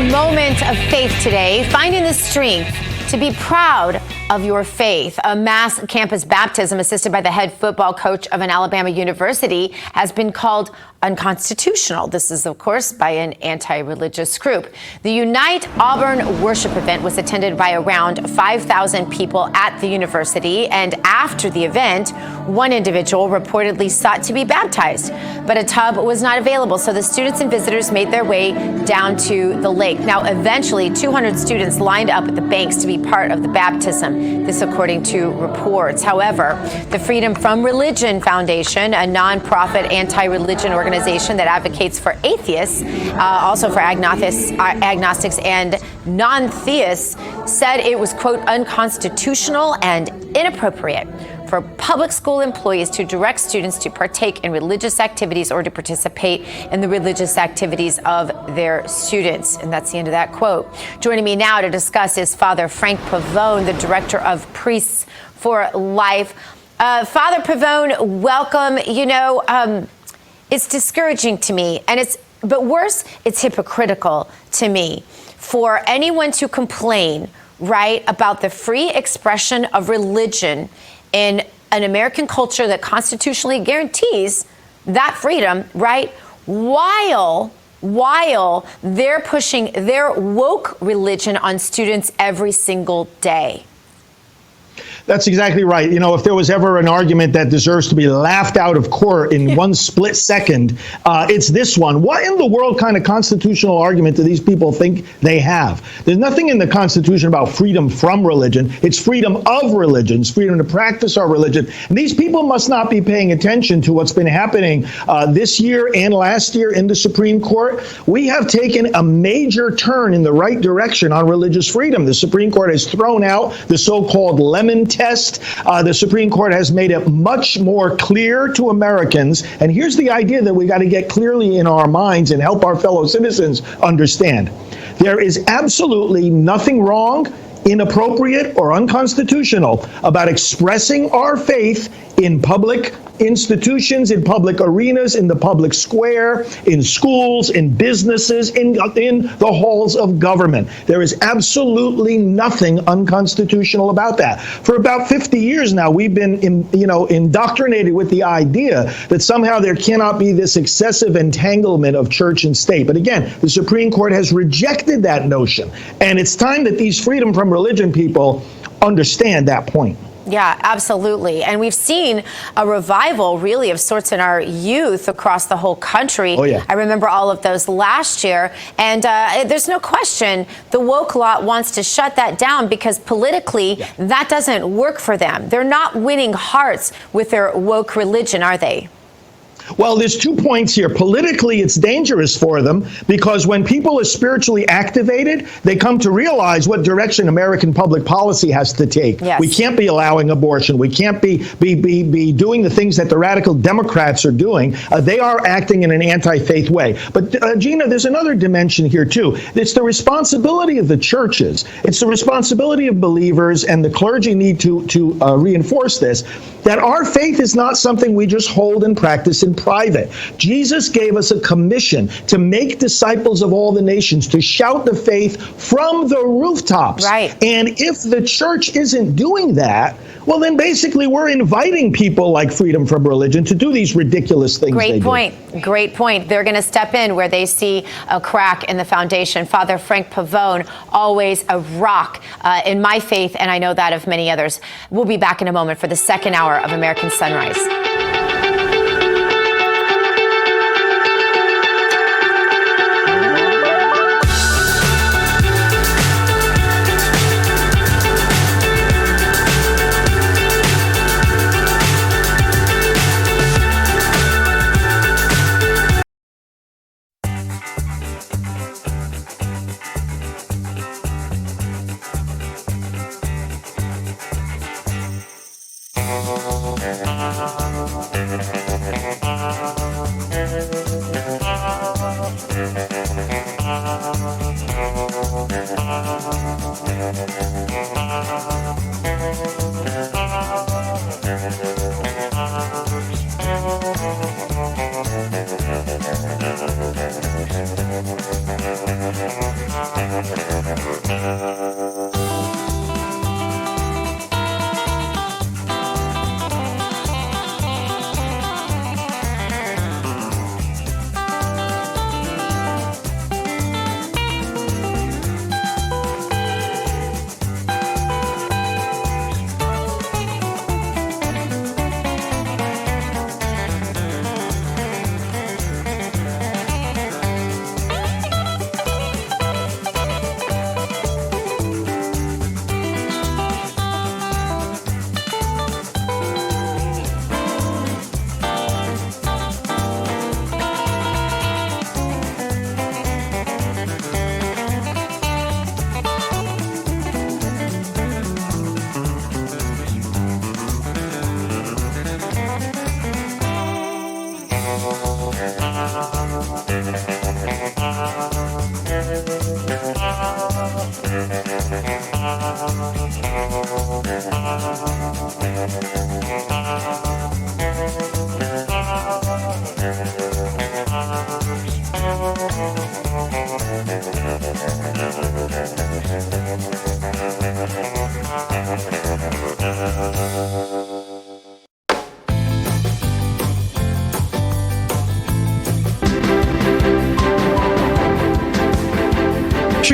Moment of faith today, finding the strength to be proud of your faith. A mass campus baptism assisted by the head football coach of an Alabama university has been called unconstitutional. This is, of course, by an anti-religious group. The Unite Auburn worship event was attended by around 5,000 people at the university, and after the event, one individual reportedly sought to be baptized, but a tub was not available, so the students and visitors made their way down to the lake. Now, eventually, 200 students lined up at the banks to be part of the baptism, this according to reports. However, the Freedom from Religion Foundation, a nonprofit anti-religion organization that advocates for atheists, also for agnostics and non-theists, said it was, quote, unconstitutional and inappropriate for public school employees to direct students to partake in religious activities or to participate in the religious activities of their students. And that's the end of that quote. Joining me now to discuss is Father Frank Pavone, the director of Priests for Life. Father Pavone, welcome. It's discouraging to me, but worse, it's hypocritical to me for anyone to complain, right, about the free expression of religion in an American culture that constitutionally guarantees that freedom, right, while they're pushing their woke religion on students every single day. That's exactly right. If there was ever an argument that deserves to be laughed out of court in one split second, it's this one. What in the world kind of constitutional argument do these people think they have? There's nothing in the Constitution about freedom from religion. It's freedom of religion. It's freedom to practice our religion. And these people must not be paying attention to what's been happening this year and last year in the Supreme Court. We have taken a major turn in the right direction on religious freedom. The Supreme Court has thrown out the so-called lemon test. The Supreme Court has made it much more clear to Americans. And here's the idea that we got to get clearly in our minds and help our fellow citizens understand. There is absolutely nothing wrong, inappropriate, or unconstitutional about expressing our faith in public institutions, in public arenas, in the public square, in schools, in businesses, in the halls of government. There is absolutely nothing unconstitutional about that. For about 50 years now, we've been indoctrinated with the idea that somehow there cannot be this excessive entanglement of church and state. But again, the Supreme Court has rejected that notion. And it's time that these freedom from religion people understand that point. Yeah, absolutely. And we've seen a revival, really, of sorts in our youth across the whole country. Oh, yeah. I remember all of those last year. And there's no question the woke lot wants to shut that down because politically that doesn't work for them. They're not winning hearts with their woke religion, are they? Well, there's 2 points here. Politically, it's dangerous for them because when people are spiritually activated, they come to realize what direction American public policy has to take. Yes. We can't be allowing abortion. We can't be doing the things that the radical Democrats are doing. They are acting in an anti-faith way. But Gina, there's another dimension here too. It's the responsibility of the churches. It's the responsibility of believers, and the clergy need to reinforce this, that our faith is not something we just hold and practice in private. Jesus gave us a commission to make disciples of all the nations, to shout the faith from the rooftops. Right. And if the church isn't doing that, well, then basically we're inviting people like freedom from religion to do these ridiculous things. Great point. Great point. They're going to step in where they see a crack in the foundation. Father Frank Pavone, always a rock in my faith, and I know that of many others. We'll be back in a moment for the second hour of American Sunrise.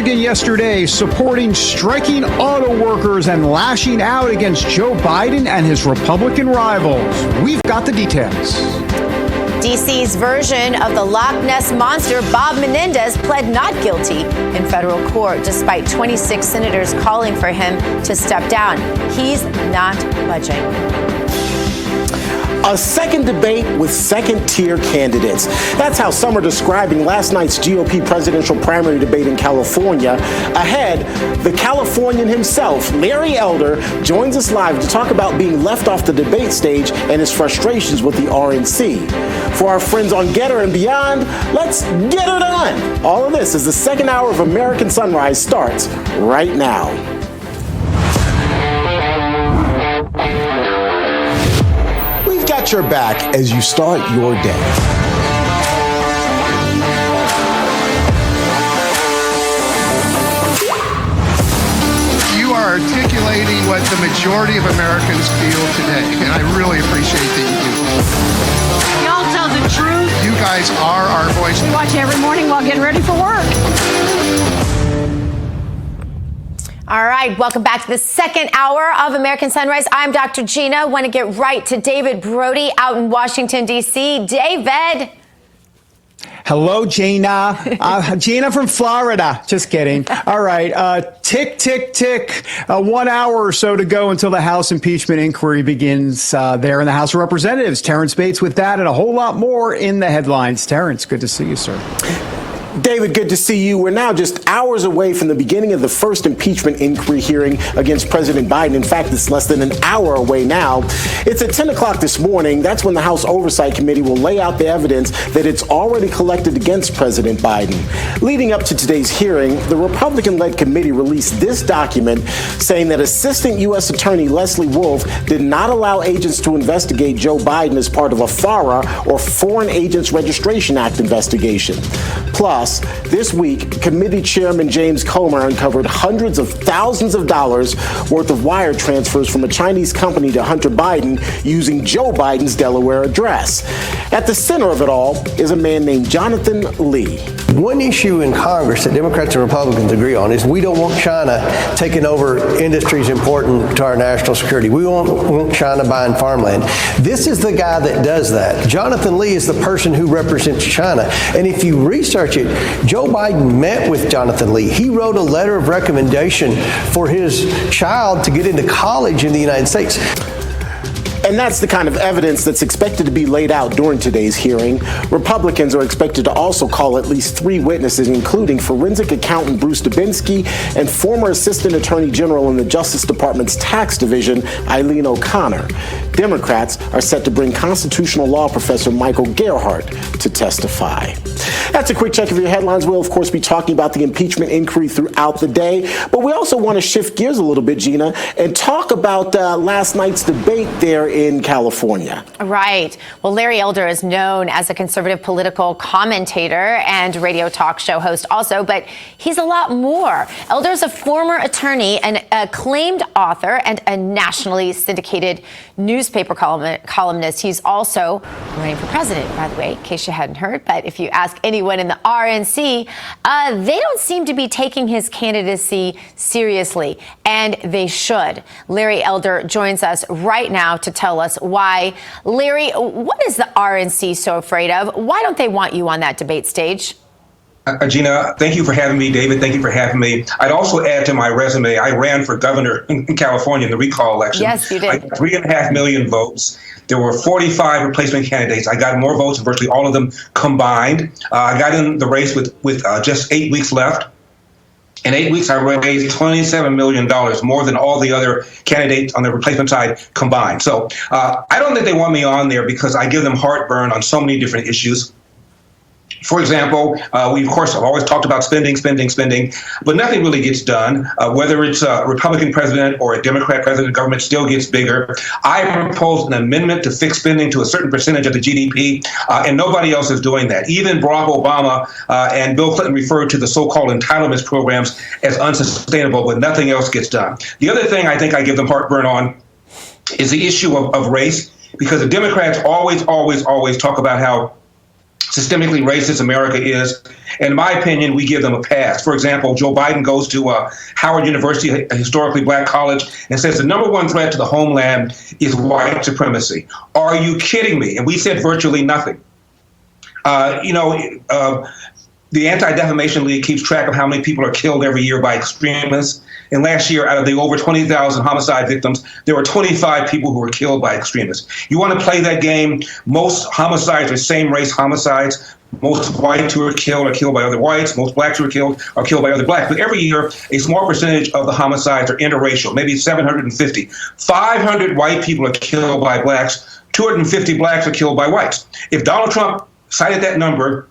Michigan yesterday supporting striking auto workers and lashing out against Joe Biden and his Republican rivals. We've got the details. D.C.'s version of the Loch Ness Monster, Bob Menendez, pled not guilty in federal court despite 26 senators calling for him to step down. He's not budging. A second debate with second-tier candidates. That's how some are describing last night's GOP presidential primary debate in California. Ahead, the Californian himself, Larry Elder, joins us live to talk about being left off the debate stage and his frustrations with the RNC. For our friends on Getter and beyond, let's get her done. All of this as the second hour of American Sunrise starts right now. Got your back as you start your day. You are articulating what the majority of Americans feel today, and I really appreciate that you do. Y'all tell the truth. You guys are our voice. We watch every morning while getting ready for work. All right, welcome back to the second hour of American Sunrise. I'm Dr. Gina. Want to get right to David Brody out in Washington, D.C. David. Hello, Gina. Gina from Florida. Just kidding. All right. Tick, tick, tick. 1 hour or so to go until the House impeachment inquiry begins there in the House of Representatives. Terrance Bates with that and a whole lot more in the headlines. Terrance, good to see you, sir. David, good to see you. We're now just hours away from the beginning of the first impeachment inquiry hearing against President Biden. In fact, it's less than an hour away now. It's at 10 o'clock this morning. That's when the House Oversight Committee will lay out the evidence that it's already collected against President Biden. Leading up to today's hearing, the Republican-led committee released this document saying that Assistant U.S. Attorney Leslie Wolf did not allow agents to investigate Joe Biden as part of a FARA, or Foreign Agents Registration Act investigation. Plus, this week, committee chairman James Comer uncovered hundreds of thousands of dollars worth of wire transfers from a Chinese company to Hunter Biden using Joe Biden's Delaware address. At the center of it all is a man named Jonathan Lee. One issue in Congress that Democrats and Republicans agree on is we don't want China taking over industries important to our national security. We want China buying farmland. This is the guy that does that. Jonathan Lee is the person who represents China. And if you research it, Joe Biden met with Jonathan Lee. He wrote a letter of recommendation for his child to get into college in the United States. And that's the kind of evidence that's expected to be laid out during today's hearing. Republicans are expected to also call at least 3 witnesses, including forensic accountant Bruce Dubinsky and former Assistant Attorney General in the Justice Department's Tax Division, Eileen O'Connor. Democrats are set to bring constitutional law professor Michael Gerhardt to testify. That's a quick check of your headlines. We'll, of course, be talking about the impeachment inquiry throughout the day. But we also want to shift gears a little bit, Gina, and talk about last night's debate there in California. Right. Well, Larry Elder is known as a conservative political commentator and radio talk show host also, but he's a lot more. Elder is a former attorney, an acclaimed author, and a nationally syndicated newspaper columnist. He's also running for president, by the way, in case you hadn't heard. But if you ask anyone in the RNC, they don't seem to be taking his candidacy seriously, and they should. Larry Elder joins us right now to tell us why. Larry, what is the RNC so afraid of? Why don't they want you on that debate stage? Gina, thank you for having me. David, thank you for having me. I'd also add to my resume, I ran for governor in California in the recall election. Yes, you did. I got 3.5 million votes. There were 45 replacement candidates. I got more votes than virtually all of them combined. I got in the race with just 8 weeks left. In 8 weeks, I raised $27 million, more than all the other candidates on the replacement side combined. So I don't think they want me on there because I give them heartburn on so many different issues. For example, we, of course, have always talked about spending, but nothing really gets done. Whether it's a Republican president or a Democrat president, government still gets bigger. I proposed an amendment to fix spending to a certain percentage of the GDP, and nobody else is doing that. Even Barack Obama and Bill Clinton referred to the so-called entitlements programs as unsustainable, but nothing else gets done. The other thing I think I give them heartburn on is the issue of race, because the Democrats always talk about how systemically racist America is. In my opinion, we give them a pass. For example, Joe Biden goes to Howard University, a historically black college, and says the number one threat to the homeland is white supremacy. Are you kidding me? And we said virtually nothing. The Anti-Defamation League keeps track of how many people are killed every year by extremists. And last year, out of the over 20,000 homicide victims, there were 25 people who were killed by extremists. You want to play that game? Most homicides are same-race homicides. Most whites who are killed by other whites. Most blacks who are killed by other blacks. But every year, a small percentage of the homicides are interracial, maybe 750. 500 white people are killed by blacks. 250 blacks are killed by whites. If Donald Trump cited that number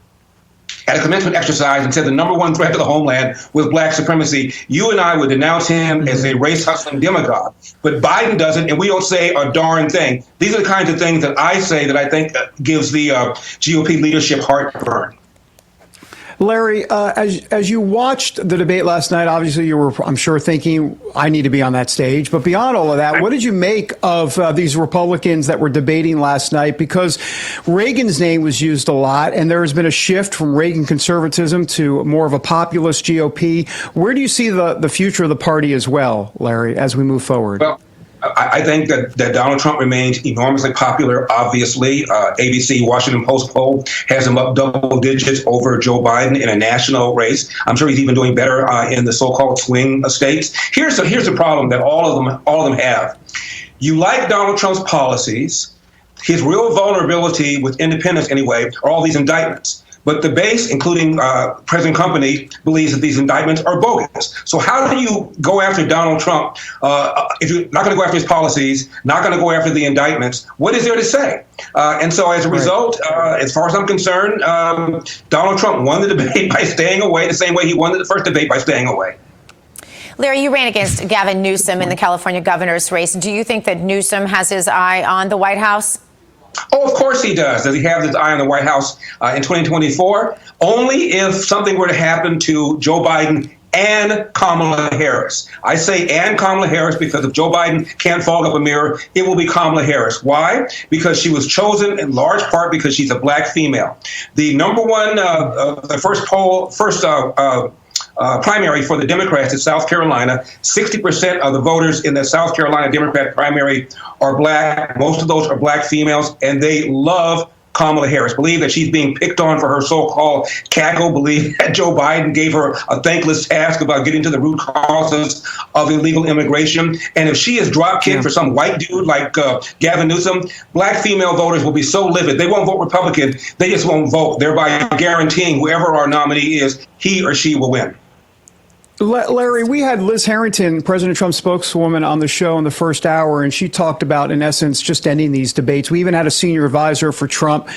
at a commencement exercise and said the number one threat to the homeland was black supremacy, you and I would denounce him as a race-hustling demagogue. But Biden doesn't, and we don't say a darn thing. These are the kinds of things that I say that I think gives the GOP leadership heartburn. Larry, as you watched the debate last night, obviously you were, I'm sure, thinking, I need to be on that stage. But beyond all of that, what did you make of these Republicans that were debating last night? Because Reagan's name was used a lot, and there has been a shift from Reagan conservatism to more of a populist GOP. Where do you see the future of the party as well, Larry, as we move forward? Well, I think that Donald Trump remains enormously popular, obviously. ABC Washington Post poll has him up double digits over Joe Biden in a national race. I'm sure he's even doing better in the so-called swing states. Here's the problem that all of them have. You like Donald Trump's policies. His real vulnerability with independents, anyway, are all these indictments. But the base, including President Company, believes that these indictments are bogus. So how do you go after Donald Trump if you're not going to go after his policies, not going to go after the indictments? What is there to say? And so as a result, as far as I'm concerned, Donald Trump won the debate by staying away the same way he won the first debate by staying away. Larry, you ran against Gavin Newsom in the California governor's race. Do you think that Newsom has his eye on the White House? Oh, of course he does. Does he have his eye on the White House in 2024? Only if something were to happen to Joe Biden and Kamala Harris. I say and Kamala Harris because if Joe Biden can't fog up a mirror, it will be Kamala Harris. Why? Because she was chosen in large part because she's a black female. The number one, the first primary for the Democrats in South Carolina, 60% of the voters in the South Carolina Democrat primary are black. Most of those are black females, and they love Kamala Harris, believe that she's being picked on for her so-called cackle, believe that Joe Biden gave her a thankless task about getting to the root causes of illegal immigration. And if she is drop-kicked for some white dude like Gavin Newsom, black female voters will be so livid. They won't vote Republican. They just won't vote, thereby guaranteeing whoever our nominee is, he or she will win. Larry, we had Liz Harrington, President Trump's spokeswoman, on the show in the first hour, and she talked about, in essence, just ending these debates. We even had a senior advisor for Trump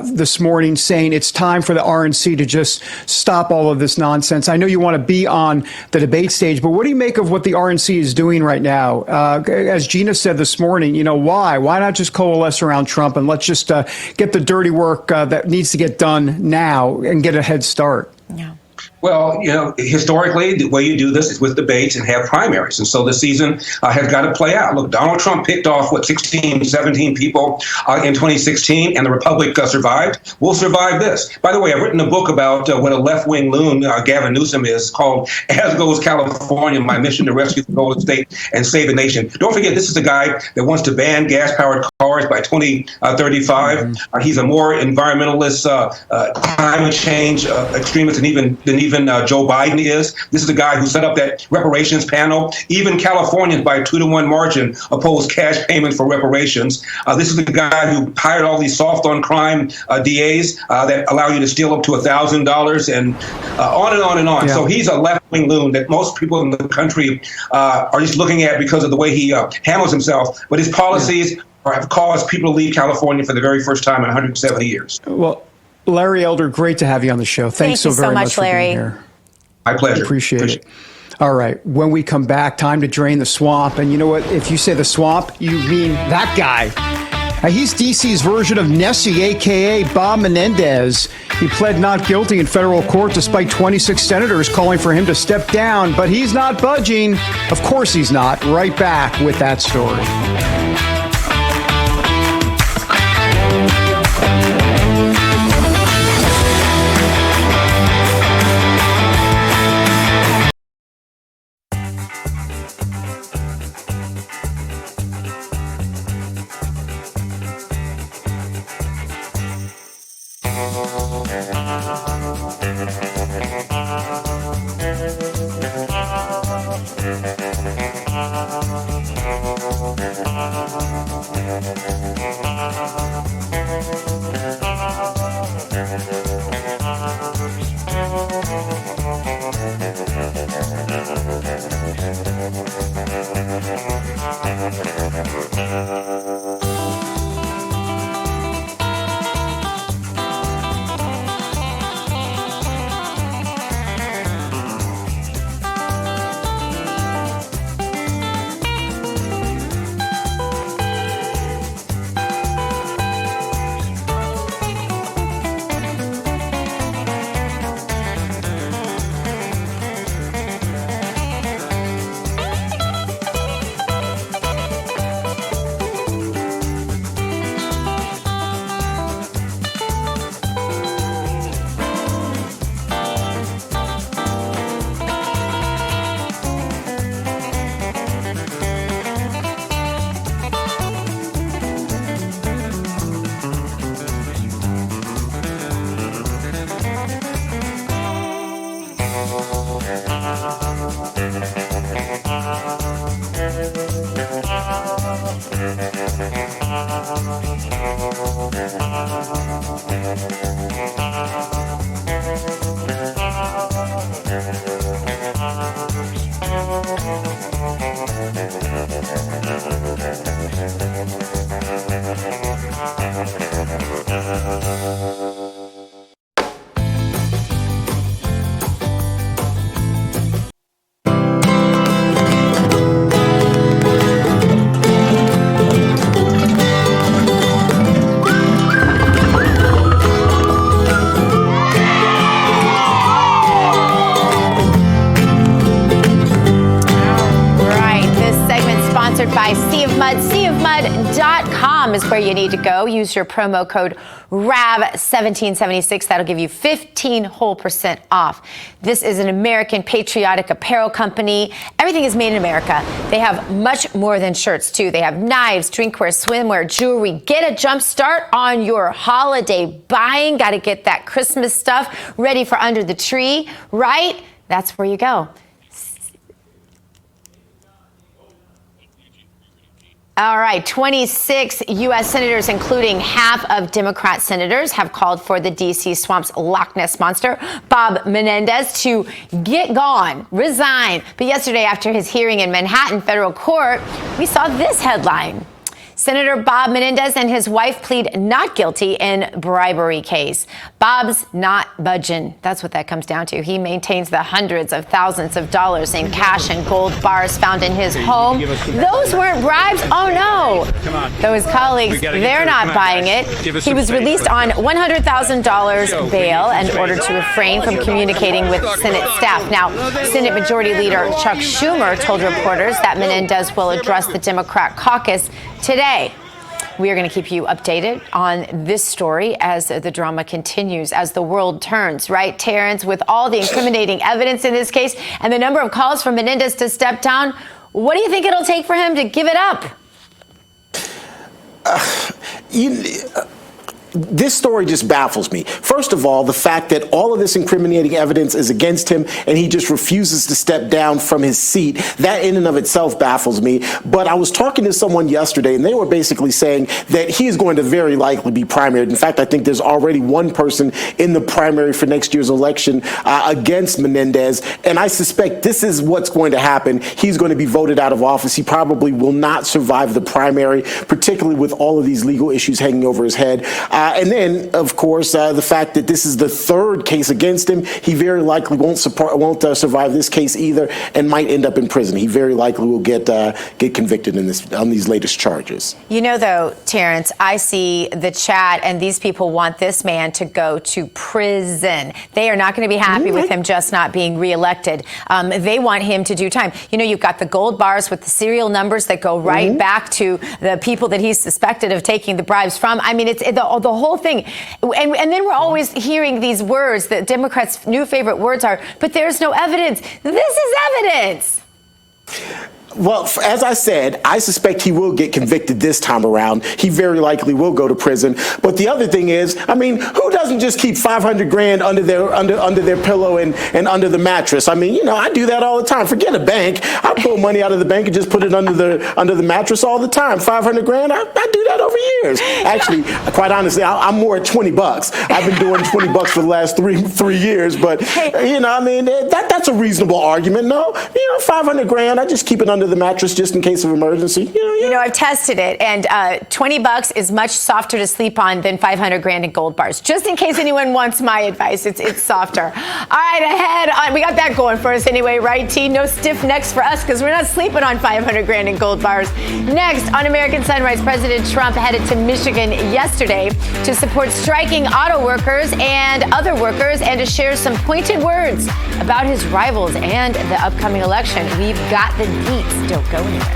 this morning saying it's time for the RNC to just stop all of this nonsense. I know you want to be on the debate stage, but what do you make of what the RNC is doing right now? As Gina said this morning, why? Why not just coalesce around Trump and let's just get the dirty work that needs to get done now and get a head start? Yeah. Well, historically, the way you do this is with debates and have primaries. And so the season has got to play out. Look, Donald Trump picked off, 16, 17 people in 2016, and the Republic survived. We'll survive this. By the way, I've written a book about what a left-wing loon Gavin Newsom is, called As Goes California, My Mission to Rescue the Golden State and Save the Nation. Don't forget, this is the guy that wants to ban gas-powered cars by 2035. He's a more environmentalist, climate change extremist than even Joe Biden is. This is the guy who set up that reparations panel. Even Californians, by a 2-to-1 margin, oppose cash payments for reparations. This is the guy who hired all these soft-on-crime DAs that allow you to steal up to $1,000 and on and on and on. Yeah. So he's a left-wing loon that most people in the country are just looking at because of the way he handles himself. But his policies have caused people to leave California for the very first time in 170 years. Well, Larry Elder, great to have you on the show. Thanks so very much for Larry. being here. My pleasure. Appreciate it. All right. When we come back, time to drain the swamp. And you know what? If you say the swamp, you mean that guy. He's DC's version of Nessie, a.k.a. Bob Menendez. He pled not guilty in federal court despite 26 senators calling for him to step down. But he's not budging. Of course he's not. Right back with that story. By Sea of Mud. SeaofMud.com is where you need to go. Use your promo code RAV1776. That'll give you 15% off. This is an American patriotic apparel company. Everything is made in America. They have much more than shirts, too. They have knives, drinkware, swimwear, jewelry. Get a jump start on your holiday buying. Got to get that Christmas stuff ready for under the tree, right? That's where you go. All right, 26 U.S. senators, including half of Democrat senators, have called for the D.C. swamp's Loch Ness monster, Bob Menendez, to get gone, resign. But yesterday, after his hearing in Manhattan federal court, we saw this headline. Senator Bob Menendez and his wife plead not guilty in bribery case. Bob's not budging. That's what that comes down to. He maintains the hundreds of thousands of dollars in cash and gold bars found in his home. Those weren't bribes. Oh, no. Though his colleagues, they're not buying it. He was released on $100,000 bail and ordered to refrain from communicating with Senate staff. Now, Senate Majority Leader Chuck Schumer told reporters that Menendez will address the Democrat caucus today. We are going to keep you updated on this story as the drama continues, as the world turns, right, Terrance? With all the incriminating evidence in this case and the number of calls for Menendez to step down, what do you think it'll take for him to give it up? This story just baffles me. First of all, the fact that all of this incriminating evidence is against him and he just refuses to step down from his seat, that in and of itself baffles me. But I was talking to someone yesterday and they were basically saying that he is going to very likely be primaried. In fact, I think there's already one person in the primary for next year's election against Menendez. And I suspect this is what's going to happen. He's going to be voted out of office. He probably will not survive the primary, particularly with all of these legal issues hanging over his head. And then, of course, the fact that this is the third case against him, he very likely won't survive this case either and might end up in prison. He very likely will get convicted on these latest charges. You know, though, Terrance, I see the chat and these people want this man to go to prison. They are not going to be happy with him just not being reelected. They want him to do time. You know, you've got the gold bars with the serial numbers that go right back to the people that he's suspected of taking the bribes from. I mean, it's the whole thing. And then we're always hearing these words that Democrats' new favorite words are, but there's no evidence. This is evidence. Well, as I said, I suspect he will get convicted this time around. He very likely will go to prison. But the other thing is, I mean, who doesn't just keep $500,000 under their pillow and under the mattress? I mean, you know, I do that all the time. Forget a bank. I pull money out of the bank and just put it under the mattress all the time. $500,000. I do that over years. Actually, quite honestly, I'm more at $20. I've been doing $20 for the last three years. But you know, I mean, that's a reasonable argument. No, you know, $500,000. I just keep it under the mattress just in case of emergency. You know, I've tested it, and $20 is much softer to sleep on than $500,000 in gold bars. Just in case anyone wants my advice, it's softer. All right, ahead on, we got that going for us anyway, right, T? No stiff necks for us because we're not sleeping on $500,000 in gold bars. Next, on American Sunrise, President Trump headed to Michigan yesterday to support striking auto workers and other workers and to share some pointed words about his rivals and the upcoming election. We've got the deets. Don't go anywhere.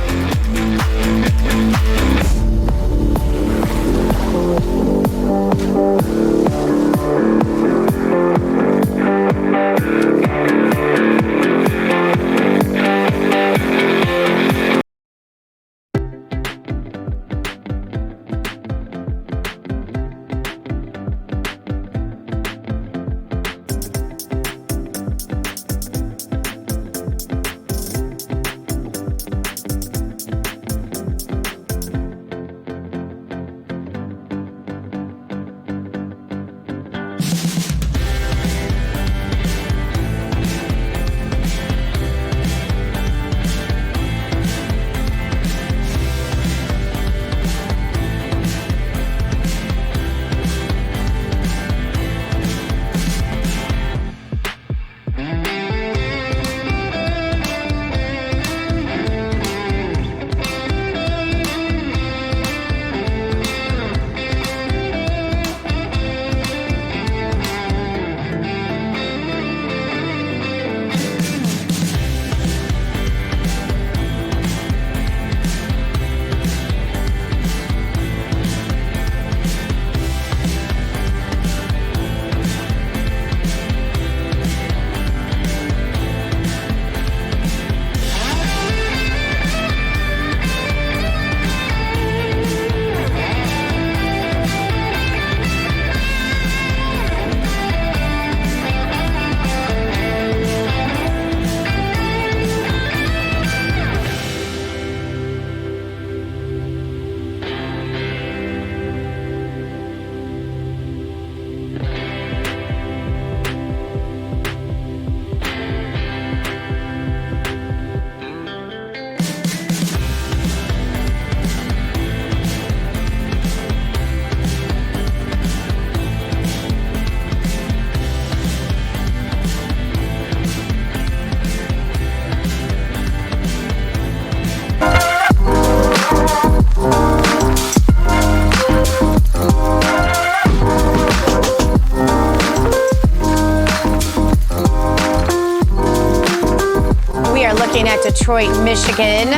Detroit, Michigan.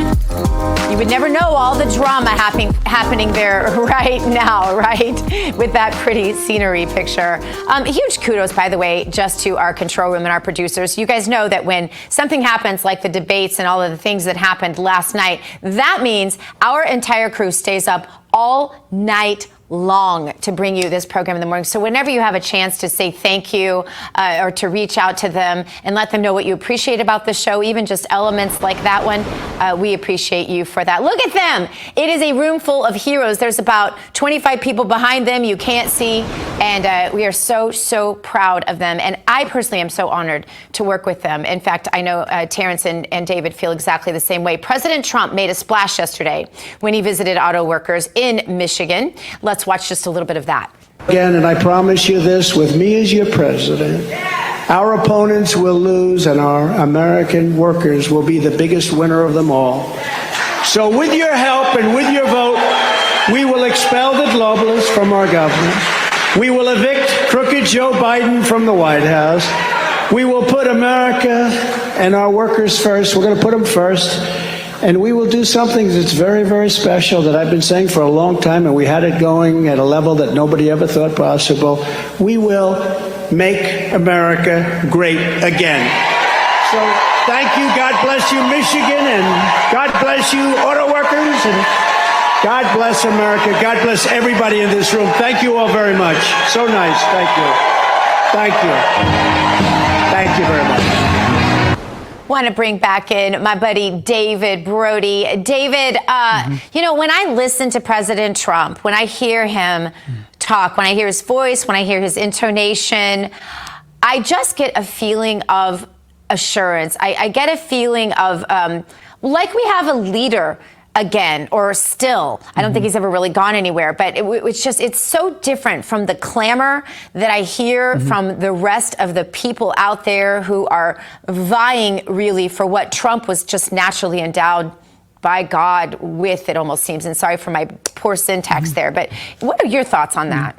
You would never know all the drama happening there right now, right? With that pretty scenery picture. Huge kudos, by the way, just to our control room and our producers. You guys know that when something happens like the debates and all of the things that happened last night, that means our entire crew stays up all night long to bring you this program in the morning. So whenever you have a chance to say thank you or to reach out to them and let them know what you appreciate about the show, even just elements like that one, we appreciate you for that. Look at them. It is a room full of heroes. There's about 25 people behind them you can't see, and we are so proud of them. And I personally am so honored to work with them. In fact, I know Terrance and David feel exactly the same way. President Trump made a splash yesterday when he visited auto workers in Michigan. Let's watch just a little bit of that. Again, and I promise you this, with me as your president, our opponents will lose and our American workers will be the biggest winner of them all. So with your help and with your vote, we will expel the globalists from our government. We will evict crooked Joe Biden from the White House. We will put America and our workers first. We're going to put them first. And we will do something that's very, very special that I've been saying for a long time, and we had it going at a level that nobody ever thought possible. We will make America great again. So thank you. God bless you, Michigan, and God bless you, auto workers, and God bless America. God bless everybody in this room. Thank you all very much. So nice. Thank you. Thank you. Thank you very much. Want to bring back in my buddy David Brody. David, you know, when I listen to President Trump, when I hear him talk, when I hear his voice, when I hear his intonation, I just get a feeling of assurance. I get a feeling of like we have a leader again, or still. I don't think he's ever really gone anywhere, but it's so different from the clamor that I hear from the rest of the people out there who are vying really for what Trump was just naturally endowed by God with, it almost seems. And sorry for my poor syntax there, but what are your thoughts on that?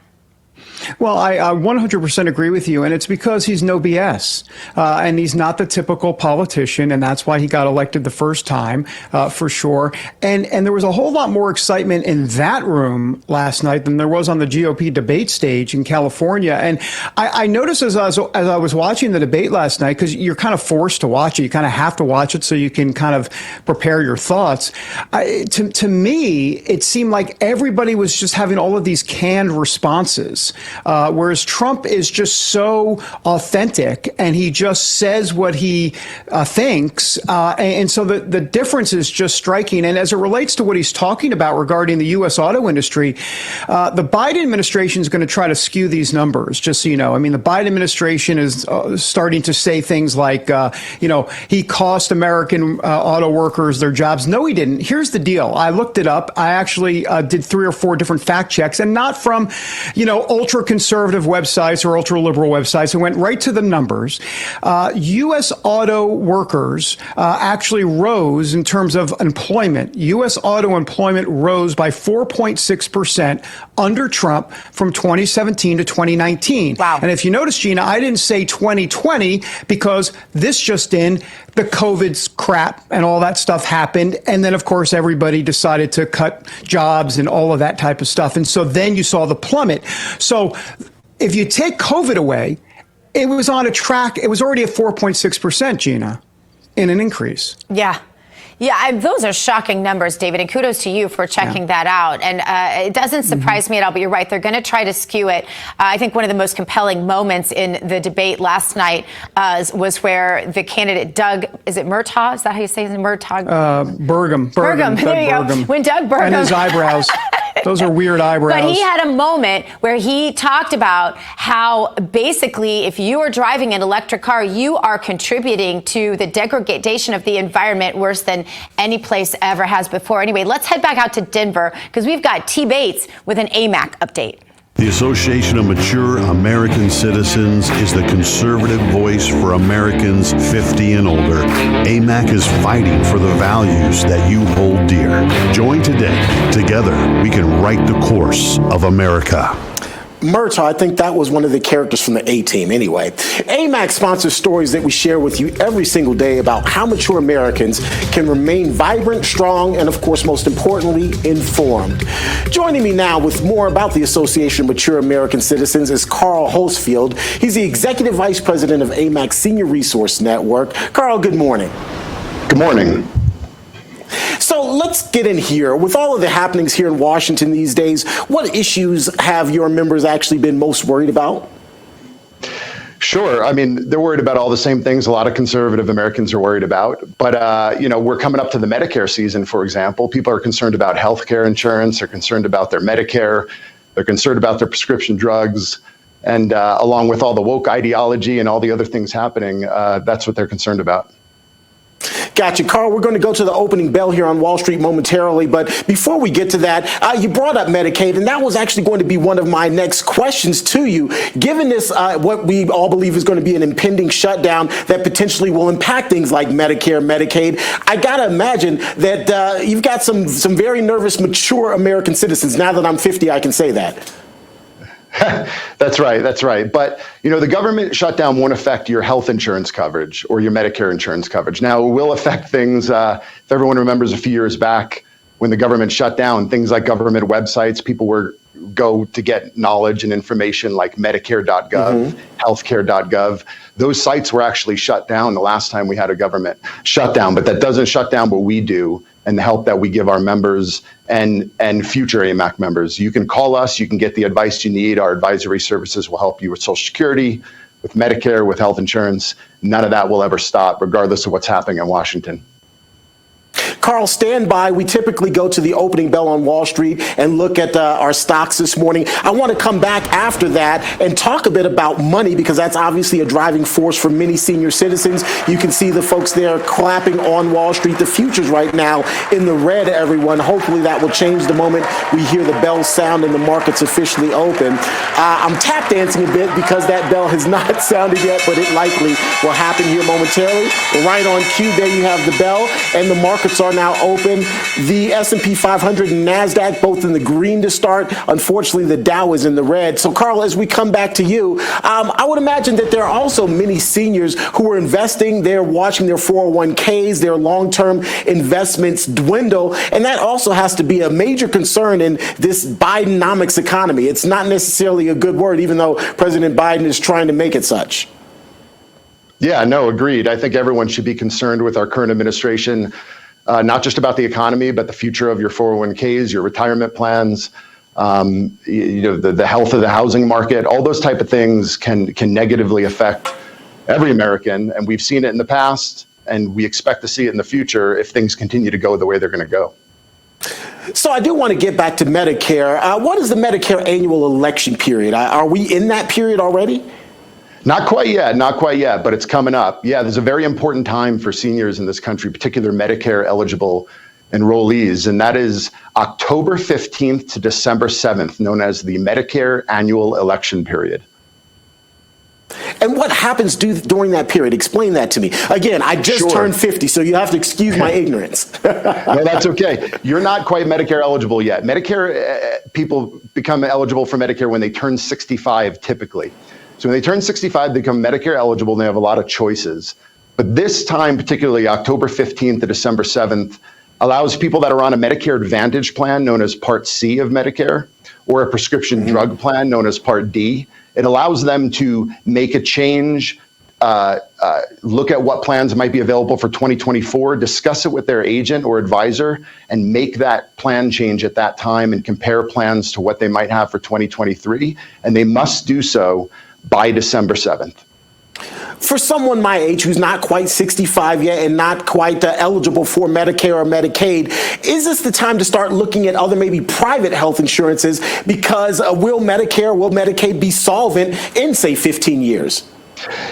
Well, I 100% agree with you, and it's because he's no BS, and he's not the typical politician, and that's why he got elected the first time, for sure. And there was a whole lot more excitement in that room last night than there was on the GOP debate stage in California. And I noticed as I was watching the debate last night, because you're kind of forced to watch it, you kind of have to watch it so you can kind of prepare your thoughts. To me, it seemed like everybody was just having all of these canned responses. Whereas Trump is just so authentic and he just says what he thinks. And so the difference is just striking. And as it relates to what he's talking about regarding the U.S. auto industry, the Biden administration is going to try to skew these numbers, just so you know. I mean, the Biden administration is starting to say things like, he cost American auto workers their jobs. No, he didn't. Here's the deal. I looked it up. I actually did 3 or 4 different fact checks, and not from, ultra conservative websites or ultra liberal websites. It went right to the numbers. U.S. auto workers actually rose in terms of employment. U.S. auto employment rose by 4.6% under Trump from 2017 to 2019. Wow. And if you notice, Gina, I didn't say 2020 because this just in, the COVID's crap and all that stuff happened. And then, of course, everybody decided to cut jobs and all of that type of stuff. And so then you saw the plummet. So if you take COVID away, it was on a track. It was already at 4.6%, Gina, in an increase. Yeah. Yeah, those are shocking numbers, David, and kudos to you for checking that out. And it doesn't surprise me at all, but you're right. They're going to try to skew it. I think one of the most compelling moments in the debate last night was where the candidate Doug, is it Murtaugh? Is that how you say his name? Murtaugh? Burgum. There you go. When Doug Burgum. And his eyebrows. Those are weird eyebrows. But he had a moment where he talked about how basically if you are driving an electric car, you are contributing to the degradation of the environment worse than any place ever has before. Anyway, let's head back out to Denver because we've got T. Bates with an AMAC update. The Association of Mature American Citizens is the conservative voice for Americans 50 and older. AMAC is fighting for the values that you hold dear. Join today. Together, we can write the course of America. Murtaugh, I think that was one of the characters from the A-Team anyway. AMAC sponsors stories that we share with you every single day about how mature Americans can remain vibrant, strong, and of course, most importantly, informed. Joining me now with more about the Association of Mature American Citizens is Carl Holsfield. He's the Executive Vice President of AMAC's Senior Resource Network. Carl, good morning. Good morning. So let's get in here. With all of the happenings here in Washington these days, what issues have your members actually been most worried about? Sure. I mean, they're worried about all the same things a lot of conservative Americans are worried about. But, we're coming up to the Medicare season, for example. People are concerned about health care insurance. They're concerned about their Medicare. They're concerned about their prescription drugs. And along with all the woke ideology and all the other things happening, that's what they're concerned about. Gotcha. Carl, we're going to go to the opening bell here on Wall Street momentarily, but before we get to that, you brought up Medicaid, and that was actually going to be one of my next questions to you. Given this, what we all believe is going to be an impending shutdown that potentially will impact things like Medicare, Medicaid, I got to imagine that you've got some very nervous, mature American citizens. Now that I'm 50, I can say that. That's right. But, the government shutdown won't affect your health insurance coverage or your Medicare insurance coverage. Now, it will affect things, if everyone remembers a few years back when the government shut down, things like government websites, people go to get knowledge and information like Medicare.gov, healthcare.gov. Those sites were actually shut down the last time we had a government shutdown, but that doesn't shut down what we do and the help that we give our members and future AMAC members. You can call us, you can get the advice you need. Our advisory services will help you with Social Security, with Medicare, with health insurance. None of that will ever stop, regardless of what's happening in Washington. Carl, stand by. We typically go to the opening bell on Wall Street and look at our stocks this morning. I want to come back after that and talk a bit about money, because that's obviously a driving force for many senior citizens. You can see the folks there clapping on Wall Street. The futures right now in the red, everyone. Hopefully that will change the moment we hear the bell sound and the market's officially open. I'm tap dancing a bit because that bell has not sounded yet, but it likely will happen here momentarily. Right on cue, there you have the bell, and the markets are now open. The S&P 500 and NASDAQ both in the green to start. Unfortunately, the Dow is in the red. So, Carl, as we come back to you, I would imagine that there are also many seniors who are investing. They're watching their 401ks, their long-term investments dwindle, and that also has to be a major concern in this Bidenomics economy. It's not necessarily a good word, even though President Biden is trying to make it such. Yeah, no, agreed. I think everyone should be concerned with our current administration, not just about the economy, but the future of your 401ks, your retirement plans, the health of the housing market. All those type of things can negatively affect every American, and we've seen it in the past, and we expect to see it in the future if things continue to go the way they're going to go. So I do want to get back to Medicare. What is the Medicare annual election period? Are we in that period already? Not quite yet, but it's coming up. Yeah, there's a very important time for seniors in this country, particular Medicare eligible enrollees, and that is October 15th to December 7th, known as the Medicare annual election period. And what happens during that period? Explain that to me. Again, I just turned 50, so you have to excuse my ignorance. No, that's okay. You're not quite Medicare eligible yet. Medicare, people become eligible for Medicare when they turn 65 typically. So when they turn 65, they become Medicare eligible, and they have a lot of choices. But this time, particularly October 15th to December 7th, allows people that are on a Medicare Advantage plan, known as Part C of Medicare, or a prescription drug plan, known as Part D. It allows them to make a change, look at what plans might be available for 2024, discuss it with their agent or advisor, and make that plan change at that time and compare plans to what they might have for 2023. And they must do so by December 7th. For someone my age who's not quite 65 yet and not quite eligible for Medicare or Medicaid, is this the time to start looking at other maybe private health insurances? Because will Medicare, will Medicaid be solvent in, say, 15 years?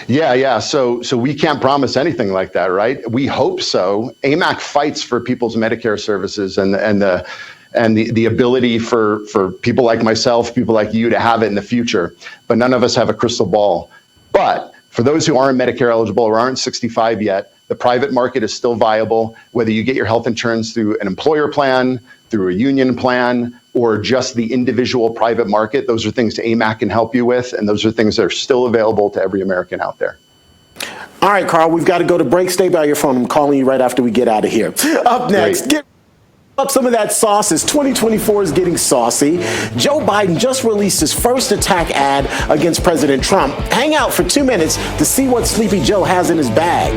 Yeah. So we can't promise anything like that, right? We hope so. AMAC fights for people's Medicare services and the ability for people like myself, people like you to have it in the future. But none of us have a crystal ball. But for those who aren't Medicare eligible or aren't 65 yet, the private market is still viable, whether you get your health insurance through an employer plan, through a union plan, or just the individual private market, those are things AMAC can help you with, and those are things that are still available to every American out there. All right, Carl, we've got to go to break. Stay by your phone. I'm calling you right after we get out of here. Up next, get up some of that sauce as 2024 is getting saucy. Joe Biden just released his first attack ad against President Trump. Hang out for 2 minutes to see what Sleepy Joe has in his bag.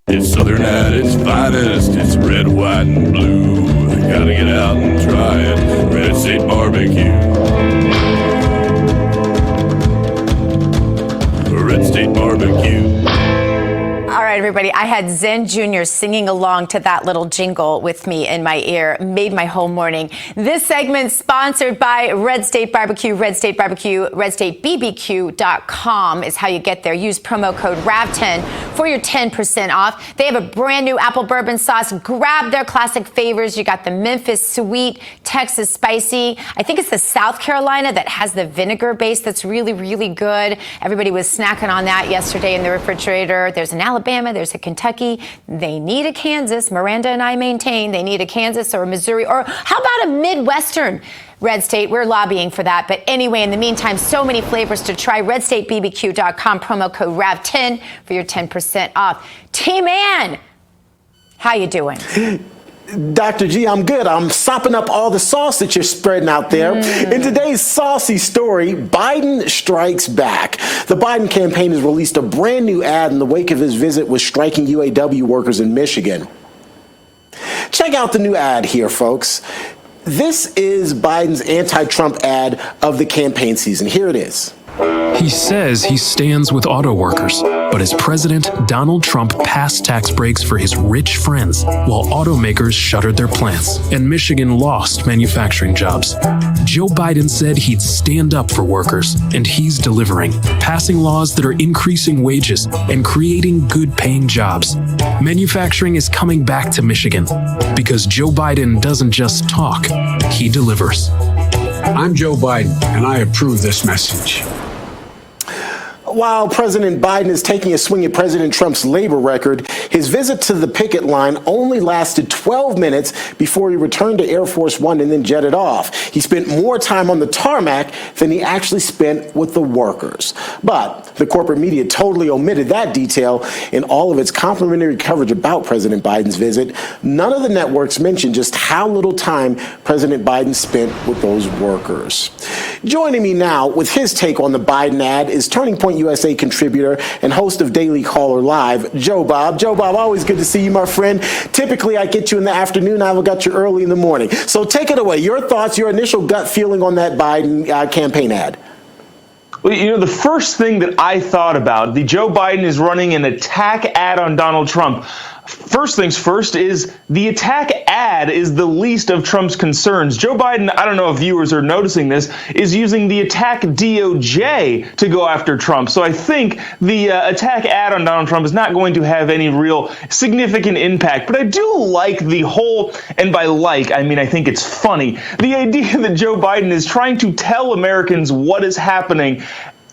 It's Southern at its finest. It's red, white, and blue. Gotta get out and try it. Red State Barbecue. Red State Barbecue. All right, everybody. I had Zen Jr. singing along to that little jingle with me in my ear. Made my whole morning. This segment sponsored by Red State Barbecue. Red State Barbecue, redstatebbq.com is how you get there. Use promo code RAV10 for your 10% off. They have a brand new apple bourbon sauce. Grab their classic favors. You got the Memphis sweet, Texas spicy. I think it's the South Carolina that has the vinegar base that's really, really good. Everybody was snacking on that yesterday in the refrigerator. There's an Alabama, there's a Kentucky. They need a Kansas. Miranda and I maintain they need a Kansas or a Missouri, or how about a Midwestern Red State? We're lobbying for that. But anyway, in the meantime, so many flavors to try. RedStateBBQ.com, promo code RAV10 for your 10% off. T-Man, how you doing? Dr. G, I'm good. I'm sopping up all the sauce that you're spreading out there. In today's saucy story, Biden strikes back. The Biden campaign has released a brand new ad in the wake of his visit with striking UAW workers in Michigan. Check out the new ad here, folks. This is Biden's anti-Trump ad of the campaign season. Here it is. He says he stands with auto workers, but as president, Donald Trump passed tax breaks for his rich friends while automakers shuttered their plants and Michigan lost manufacturing jobs. Joe Biden said he'd stand up for workers, and he's delivering, passing laws that are increasing wages and creating good-paying jobs. Manufacturing is coming back to Michigan because Joe Biden doesn't just talk, he delivers. I'm Joe Biden, and I approve this message. while President Biden is taking a swing at President Trump's labor record, his visit to the picket line only lasted 12 minutes before he returned to Air Force One and then jetted off. He spent more time on the tarmac than he actually spent with the workers. But the corporate media totally omitted that detail in all of its complimentary coverage about President Biden's visit. None of the networks mentioned just how little time President Biden spent with those workers. Joining me now with his take on the Biden ad is Turning Point USA contributor and host of Daily Caller Live, Joe Bob. Joe Bob, always good to see you, my friend. Typically, I get you in the afternoon. I've got you early in the morning. So take it away. Your thoughts, your initial gut feeling on that Biden campaign ad. Well, you know, the first thing that I thought about, the Joe Biden is running an attack ad on Donald Trump. First things first is the attack ad is the least of Trump's concerns. Joe Biden, I don't know if viewers are noticing this, is using the attack DOJ to go after Trump. So I think the attack ad on Donald Trump is not going to have any real significant impact. But I do like the whole, and by like, I mean I think it's funny, the idea that Joe Biden is trying to tell Americans what is happening,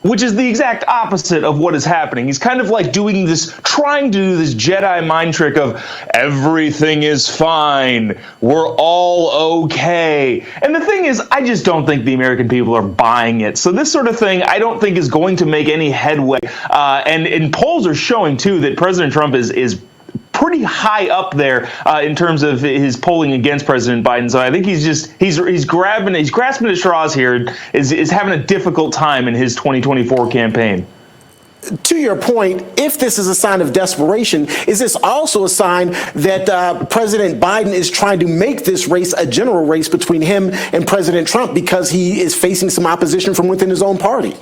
which is the exact opposite of what is happening. He's kind of like doing this, trying to do this Jedi mind trick of everything is fine, we're all okay. And the thing is, I just don't think the American people are buying it. So this sort of thing, I don't think is going to make any headway. And polls are showing too that President Trump is pretty high up there in terms of his polling against President Biden. So I think he's grasping at straws here, is having a difficult time in his 2024 campaign. To your point, if this is a sign of desperation, is this also a sign that President Biden is trying to make this race a general race between him and President Trump because he is facing some opposition from within his own party?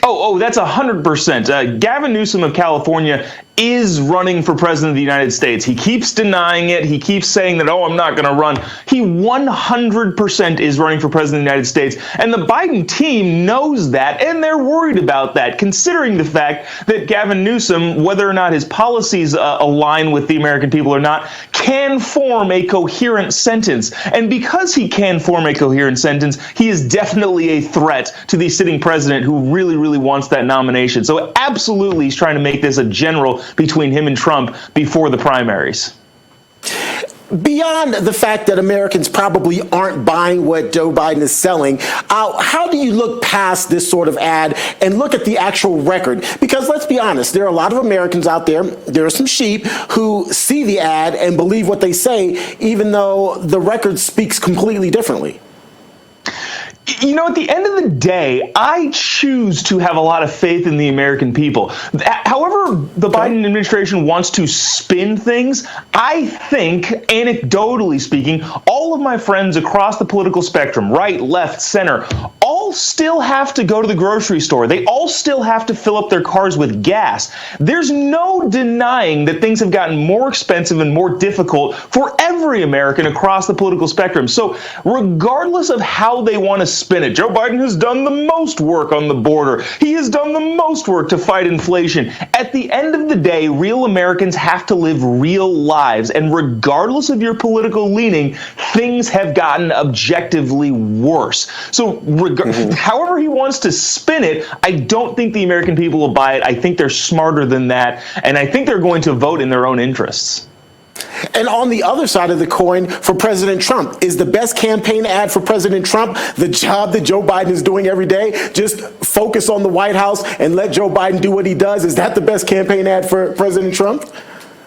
Oh, that's 100%. Gavin Newsom of California is running for president of the United States. He keeps denying it. He keeps saying that, I'm not going to run. He 100% is running for president of the United States. And the Biden team knows that, and they're worried about that, considering the fact that Gavin Newsom, whether or not his policies align with the American people or not, can form a coherent sentence. And because he can form a coherent sentence, he is definitely a threat to the sitting president who really, really wants that nomination. So absolutely, he's trying to make this a general between him and Trump before the primaries. Beyond the fact that Americans probably aren't buying what Joe Biden is selling, how do you look past this sort of ad and look at the actual record? Because let's be honest, there are a lot of Americans out there, there are some sheep who see the ad and believe what they say, even though the record speaks completely differently. You know, at the end of the day, I choose to have a lot of faith in the American people. However, the Biden administration wants to spin things, I think, anecdotally speaking, all of my friends across the political spectrum, right, left, center, all still have to go to the grocery store. They all still have to fill up their cars with gas. There's no denying that things have gotten more expensive and more difficult for every American across the political spectrum. So regardless of how they want to spin it, Joe Biden has done the most work on the border. He has done the most work to fight inflation. At the end of the day, real Americans have to live real lives. And regardless of your political leaning, things have gotten objectively worse. So however he wants to spin it, I don't think the American people will buy it. I think they're smarter than that. And I think they're going to vote in their own interests. And on the other side of the coin, for President Trump, is the best campaign ad for President Trump the job that Joe Biden is doing every day? Just focus on the White House and let Joe Biden do what he does? Is that the best campaign ad for President Trump?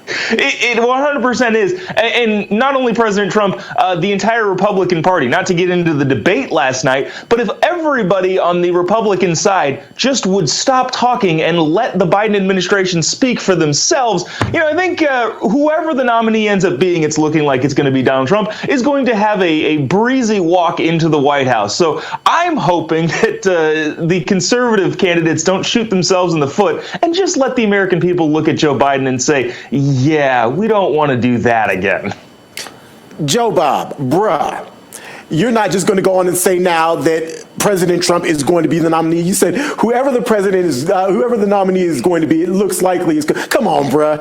It 100% is. And not only President Trump, the entire Republican Party, not to get into the debate last night, but if everybody on the Republican side just would stop talking and let the Biden administration speak for themselves, I think whoever the nominee ends up being, it's looking like it's going to be Donald Trump, is going to have a breezy walk into the White House. So I'm hoping that the conservative candidates don't shoot themselves in the foot and just let the American people look at Joe Biden and say, yeah, we don't want to do that again. Joe Bob, bruh, you're not just going to go on and say now that President Trump is going to be the nominee. You said whoever the nominee is going to be, it looks likely is. Come on, bruh.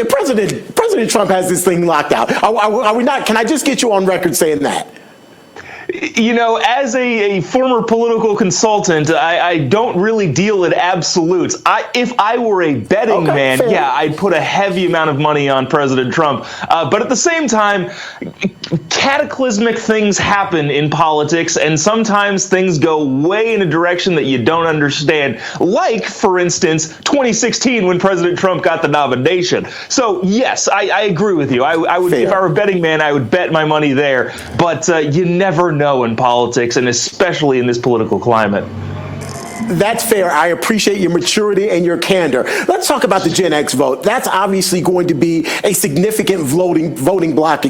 President Trump has this thing locked out. Are we not? Can I just get you on record saying that? You know, as a former political consultant, I don't really deal in absolutes. If I were a betting man, fair. yeah, I'd put a heavy amount of money on President Trump. But at the same time, cataclysmic things happen in politics, and sometimes things go way in a direction that you don't understand. Like, for instance, 2016 when President Trump got the nomination. So, yes, I agree with you. I would, if I were a betting man, I would bet my money there. But you never know in politics, and especially in this political climate. That's fair. I appreciate your maturity and your candor. Let's talk about the Gen X vote. That's obviously going to be a significant voting bloc,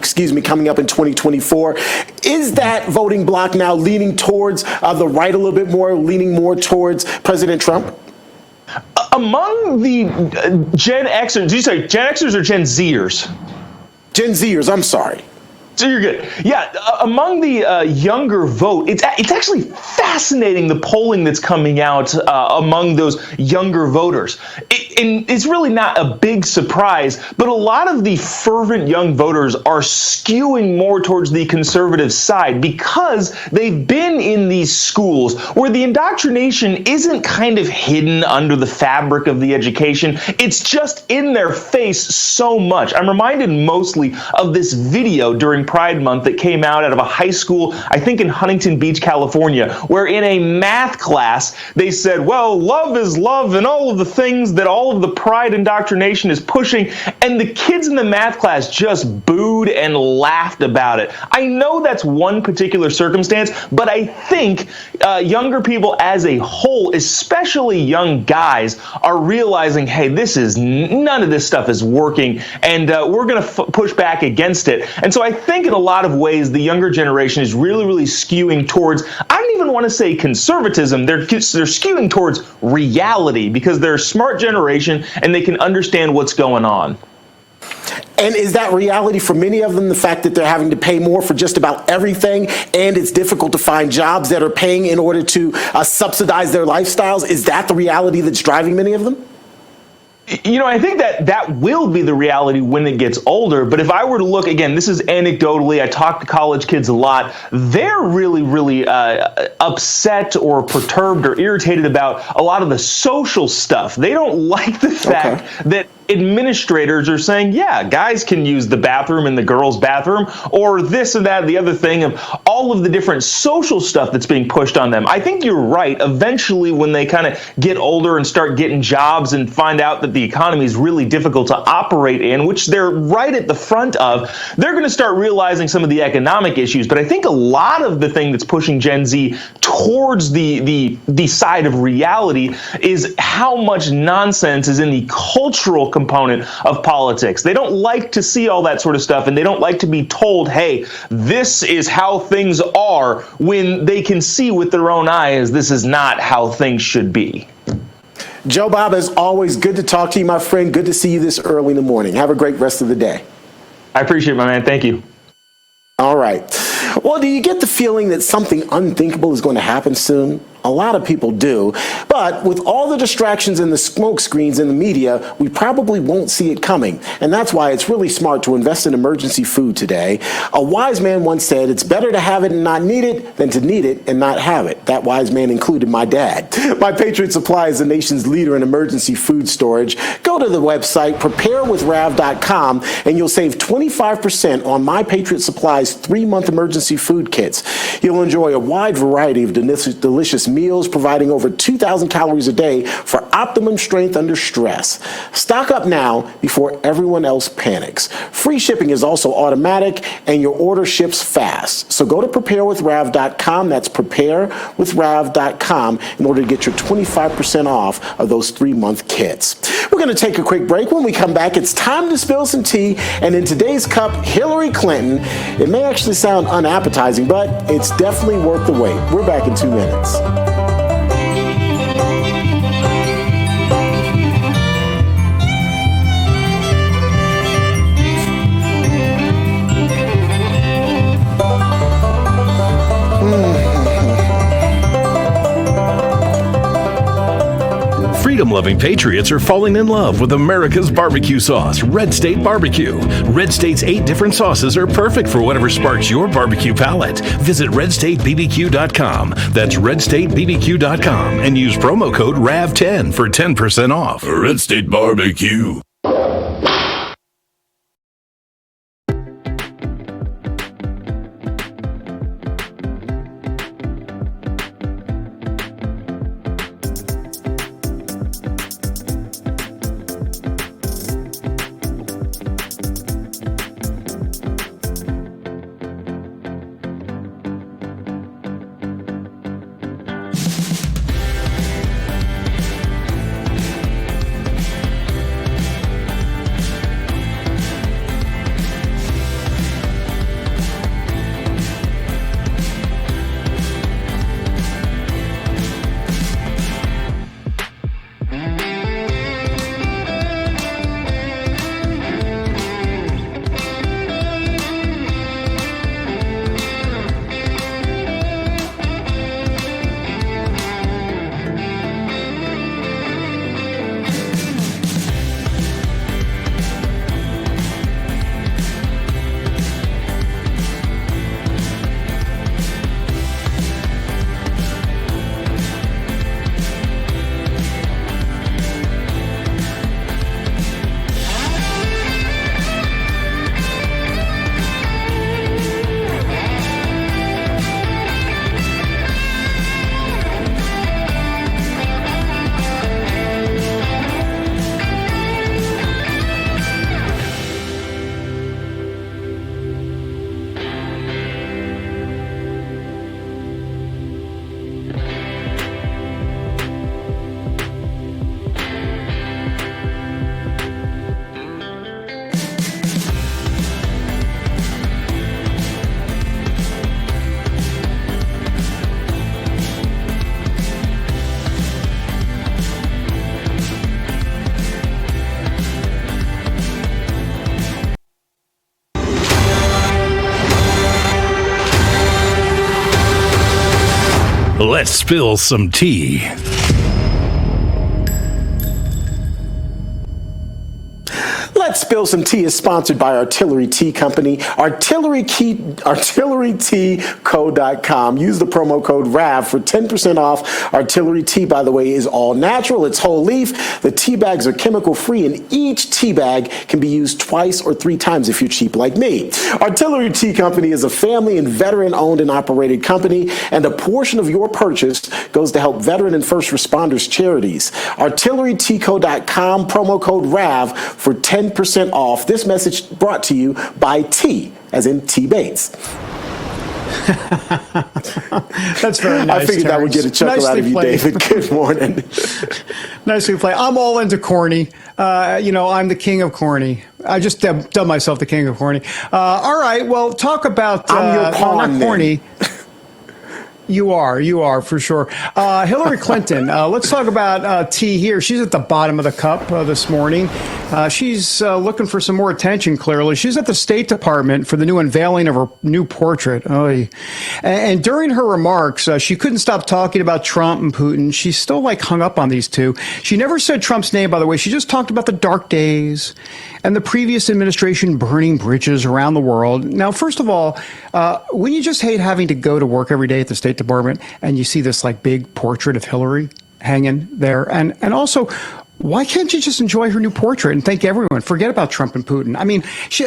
coming up in 2024. Is that voting bloc now leaning towards the right a little bit more, leaning more towards President Trump? Among the Gen Xers, did you say Gen Xers or Gen Zers? Gen Zers, I'm sorry. So you're good. Yeah, among the younger vote, it's actually fascinating, the polling that's coming out among those younger voters. And it's really not a big surprise, but a lot of the fervent young voters are skewing more towards the conservative side because they've been in these schools where the indoctrination isn't kind of hidden under the fabric of the education. It's just in their face so much. I'm reminded mostly of this video during Pride Month that came out of a high school, I think in Huntington Beach, California, where in a math class they said, well, love is love and all of the things that all of the pride indoctrination is pushing, and the kids in the math class just booed and laughed about it. I know that's one particular circumstance, but I think younger people as a whole, especially young guys, are realizing, hey, none of this stuff is working, and we're going to push back against it. And so I think in a lot of ways, the younger generation is really, really skewing towards, I don't even want to say conservatism, they're skewing towards reality because they're a smart generation and they can understand what's going on. And is that reality for many of them, the fact that they're having to pay more for just about everything, and it's difficult to find jobs that are paying in order to subsidize their lifestyles? Is that the reality that's driving many of them? You know, I think that will be the reality when it gets older. But if I were to look, again, this is anecdotally, I talk to college kids a lot. They're really, really upset or perturbed or irritated about a lot of the social stuff. They don't like the fact that administrators are saying, yeah, guys can use the bathroom in the girls' bathroom, or this and that, the other thing, of all of the different social stuff that's being pushed on them. I think you're right. Eventually, when they kind of get older and start getting jobs and find out that the economy is really difficult to operate in, which they're right at the front of, they're going to start realizing some of the economic issues. But I think a lot of the thing that's pushing Gen Z towards the side of reality is how much nonsense is in the cultural component of politics. They don't like to see all that sort of stuff, and they don't like to be told, hey, this is how things are, when they can see with their own eyes this is not how things should be. Joe Bob, as always, good to talk to you, my friend. Good to see you this early in the morning. Have a great rest of the day. I appreciate it, my man. Thank you. All right. Well, do you get the feeling that something unthinkable is going to happen soon? A lot of people do, but with all the distractions and the smoke screens in the media, we probably won't see it coming. And that's why it's really smart to invest in emergency food today. A wise man once said, it's better to have it and not need it than to need it and not have it. That wise man included my dad. My Patriot Supply is the nation's leader in emergency food storage. Go to the website, preparewithrav.com, and you'll save 25% on My Patriot Supply's 3-month emergency food kits. You'll enjoy a wide variety of delicious meals, providing over 2,000 calories a day for optimum strength under stress. Stock up now before everyone else panics. Free shipping is also automatic, and your order ships fast. So go to preparewithrav.com, that's preparewithrav.com, in order to get your 25% off of those 3-month kits. We're going to take a quick break. When we come back, it's time to spill some tea, and in today's cup, Hillary Clinton. It may actually sound unappetizing, but it's definitely worth the wait. We're back in 2 minutes. freedom-loving patriots are falling in love with America's barbecue sauce, Red State Barbecue. Red State's 8 different sauces are perfect for whatever sparks your barbecue palate. Visit redstatebbq.com. That's redstatebbq.com and use promo code RAV10 for 10% off. Red State Barbecue. Let's spill some tea. Let's Spill Some Tea is sponsored by Artillery Tea Company. ArtilleryTea.com. Use the promo code RAV for 10% off. Artillery Tea, by the way, is all natural. It's whole leaf. The tea bags are chemical free, and each tea bag can be used twice or 3 times if you're cheap like me. Artillery Tea Company is a family and veteran-owned and operated company, and a portion of your purchase goes to help veteran and first responders charities. ArtilleryTea.com, promo code RAV for 10% off. This message brought to you by T, as in T. Bates. That's very nice. I figured that would get a chuckle out of you, played. David. Good morning. Nicely played. I'm all into corny. I'm the king of corny. I just dubbed myself the king of corny. All right. Well, talk about I'm your pawn, not corny. You are for sure. Hillary Clinton. Let's talk about T here. She's at the bottom of the cup this morning. She's looking for some more attention, clearly. She's at the State Department for the new unveiling of her new portrait. Oy. And during her remarks, she couldn't stop talking about Trump and Putin. She's still hung up on these two. She never said Trump's name, by the way. She just talked about the dark days and the previous administration burning bridges around the world. Now, first of all, wouldn't you just hate having to go to work every day at the State Department and you see this big portrait of Hillary hanging there? And also, why can't you just enjoy her new portrait and thank everyone? Forget about Trump and Putin. I mean,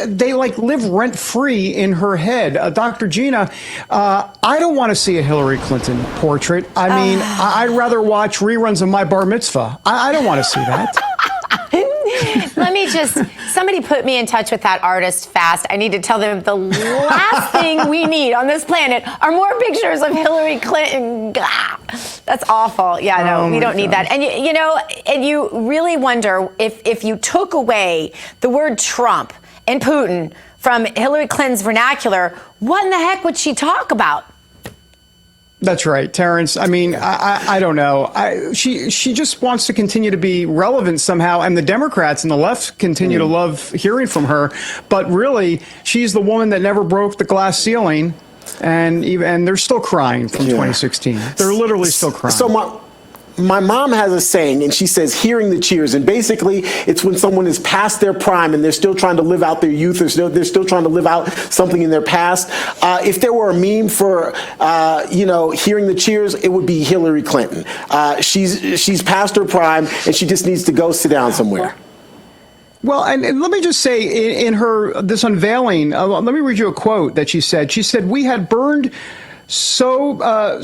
they live rent free in her head. Dr. Gina, I don't want to see a Hillary Clinton portrait. I mean, I'd rather watch reruns of My Bar Mitzvah. I don't want to see that. Somebody put me in touch with that artist fast. I need to tell them the last thing we need on this planet are more pictures of Hillary Clinton. Gah, that's awful. Yeah, no, we don't need that. And and you really wonder if you took away the word Trump and Putin from Hillary Clinton's vernacular, what in the heck would she talk about? That's right, Terrance. I mean, I don't know. She just wants to continue to be relevant somehow, and the Democrats and the left continue to love hearing from her. But really, she's the woman that never broke the glass ceiling, and they're still crying from 2016. They're literally still crying. My mom has a saying, and she says, hearing the cheers. And basically, it's when someone is past their prime and they're still trying to live out their youth, or they're still trying to live out something in their past. If there were a meme for, hearing the cheers, it would be Hillary Clinton. She's past her prime, and she just needs to go sit down somewhere. Well, and let me just say, in her this unveiling, let me read you a quote that she said. She said, "We had burned so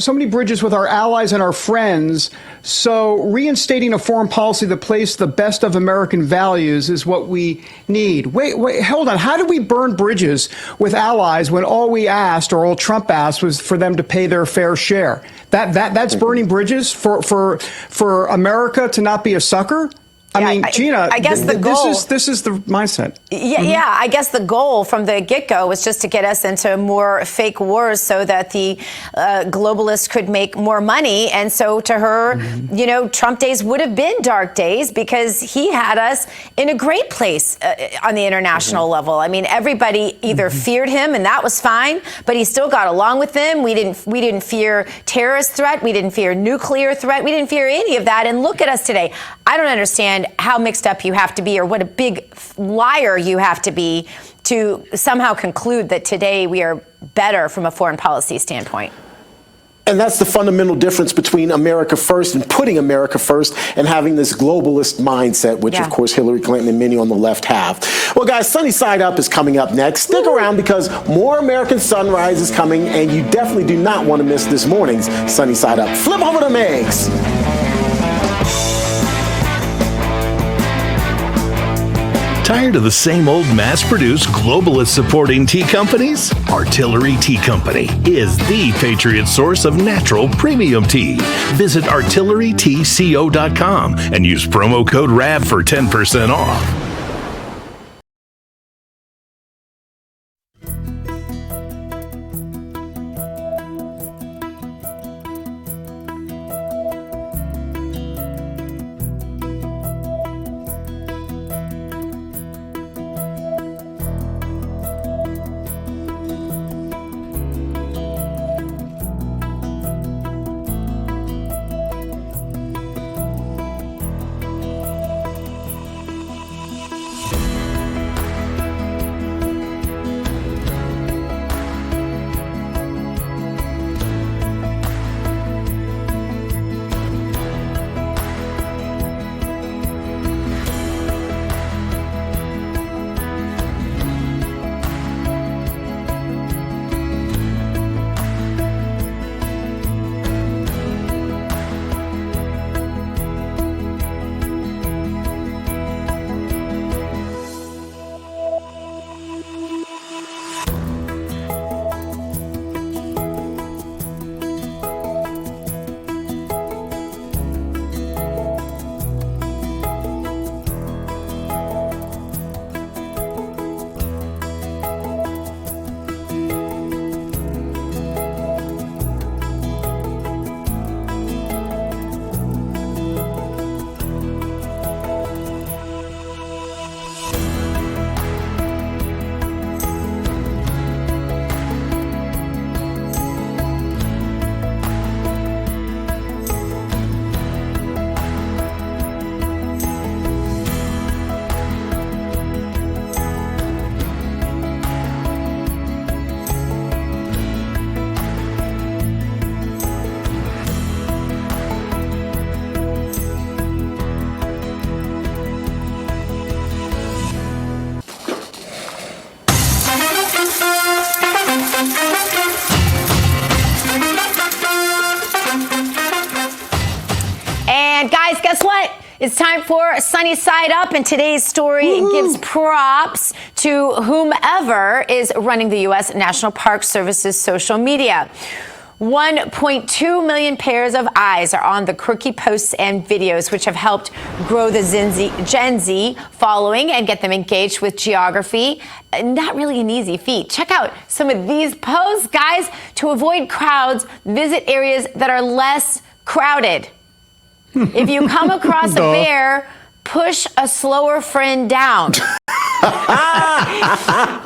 many bridges with our allies and our friends, so reinstating a foreign policy that placed the best of American values is what we need." Wait, hold on. How do we burn bridges with allies when all we asked, or all Trump asked, was for them to pay their fair share? That's burning bridges for America to not be a sucker? I mean, Gina, I guess the goal, this is the mindset. Yeah, I guess the goal from the get-go was just to get us into more fake wars so that the globalists could make more money. And so to her, Trump days would have been dark days because he had us in a great place on the international level. I mean, everybody either feared him, and that was fine, but he still got along with them. We didn't fear terrorist threat. We didn't fear nuclear threat. We didn't fear any of that. And look at us today. I don't understand how mixed up you have to be, or what a big liar you have to be to somehow conclude that today we are better from a foreign policy standpoint. And that's the fundamental difference between America first and putting America first and having this globalist mindset, which, of course, Hillary Clinton and many on the left have. Well, guys, Sunny Side Up is coming up next. Stick around because more American Sunrise is coming, and you definitely do not want to miss this morning's Sunny Side Up. Flip over to Megs. Tired of the same old mass-produced, globalist-supporting tea companies? Artillery Tea Company is the Patriot source of natural premium tea. Visit artilleryteaco.com and use promo code RAB for 10% off. Guess what? It's time for Sunny Side Up, and today's story gives props to whomever is running the U.S. National Park Service's social media. 1.2 million pairs of eyes are on the quirky posts and videos, which have helped grow the Gen Z following and get them engaged with geography. Not really an easy feat. Check out some of these posts, guys. To avoid crowds, visit areas that are less crowded. If you come across a bear, push a slower friend down. You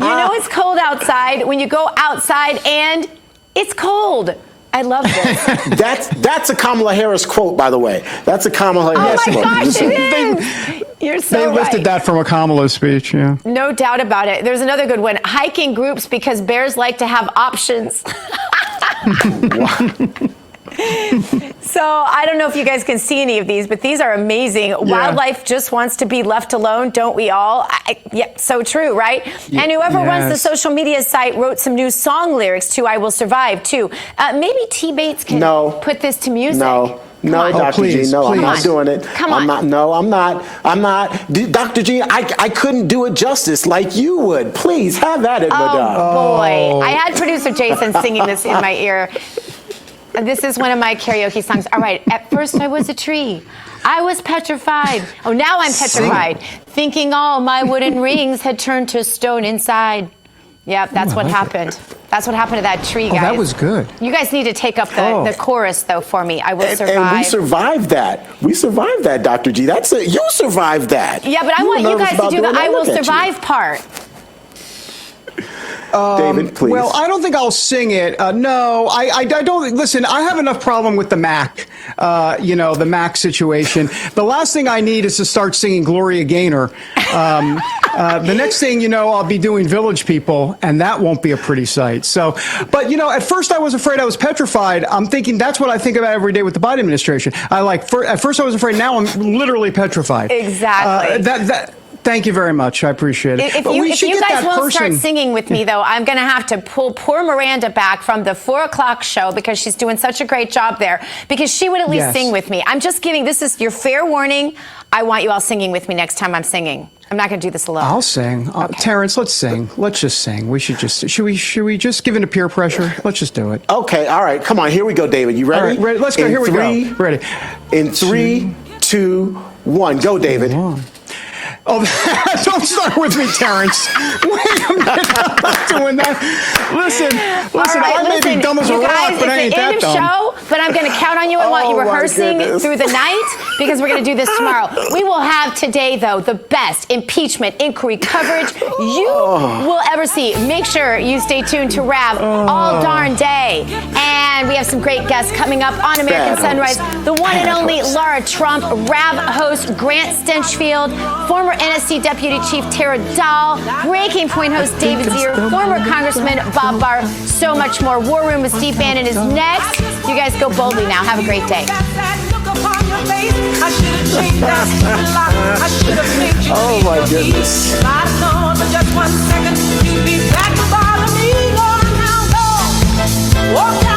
know it's cold outside when you go outside and it's cold. I love this. That's a Kamala Harris quote, by the way. That's a Kamala Harris quote. Oh my gosh, it is. You're so They lifted right. that from a Kamala speech, yeah. No doubt about it. There's another good one. Hiking groups because bears like to have options. So I don't know if you guys can see any of these, but these are amazing. Yeah. Wildlife just wants to be left alone, don't we all? Yeah, so true, right? Yeah. And whoever runs the social media site wrote some new song lyrics to I Will Survive, too. Maybe T. Bates can put this to music. No, Dr. G, no, I'm not doing it. Come on. I'm not. Dr. G, I couldn't do it justice like you would. Please, have at it, madame. Oh, boy. I had producer Jason singing this in my ear. This is one of my karaoke songs. All right. At first, I was a tree. I was petrified. Oh, now I'm petrified. Thinking all my wooden rings had turned to stone inside. Yeah, that's what happened. That's what happened to that tree, guys. Oh, that was good. You guys need to take up the chorus, though, for me. I will survive. And we survived that. We survived that, Dr. G. That's it. You survived that. Yeah, but I want you guys to do the I will survive part. David, please. Well, I don't think I'll sing it. No, I don't. Listen, I have enough problem with the Mac, the Mac situation. The last thing I need is to start singing Gloria Gaynor. The next thing, I'll be doing Village People, and that won't be a pretty sight. So, but, at first I was afraid, I was petrified. I'm thinking that's what I think about every day with the Biden administration. At first I was afraid, now I'm literally petrified. Exactly. Thank you very much. I appreciate it. If you guys won't start singing with me, though, I'm going to have to pull poor Miranda back from the 4 o'clock show because she's doing such a great job there, because she would at least sing with me. I'm just giving, this is your fair warning. I want you all singing with me next time I'm singing. I'm not going to do this alone. I'll sing. Okay. Terrance, let's sing. Let's just sing. Should we just give in to peer pressure? Let's just do it. Okay. All right. Come on. Here we go, David. You ready? All right, ready. Let's go. Here we go. Ready. In 3, 2, 1. Go, David. Oh, don't start with me, Terrance. Wait a minute, I'm not doing that. Listen, I may be dumb as a rock, but I ain't that dumb. It's the end of show, but I'm going to count on you. I want you rehearsing through the night because we're going to do this tomorrow. We will have today, though, the best impeachment inquiry coverage you will ever see. Make sure you stay tuned to RAV all darn day. And we have some great guests coming up on American Sunrise. The one and only Laura Trump, RAV host Grant Stinchfield, former NSC Deputy Chief Tara Dahl, Breaking Point host David Zier, former Congressman Bob Barr, so much more. War Room with Steve Bannon is next. You guys go boldly now. Have a great day. Oh, my goodness. Walk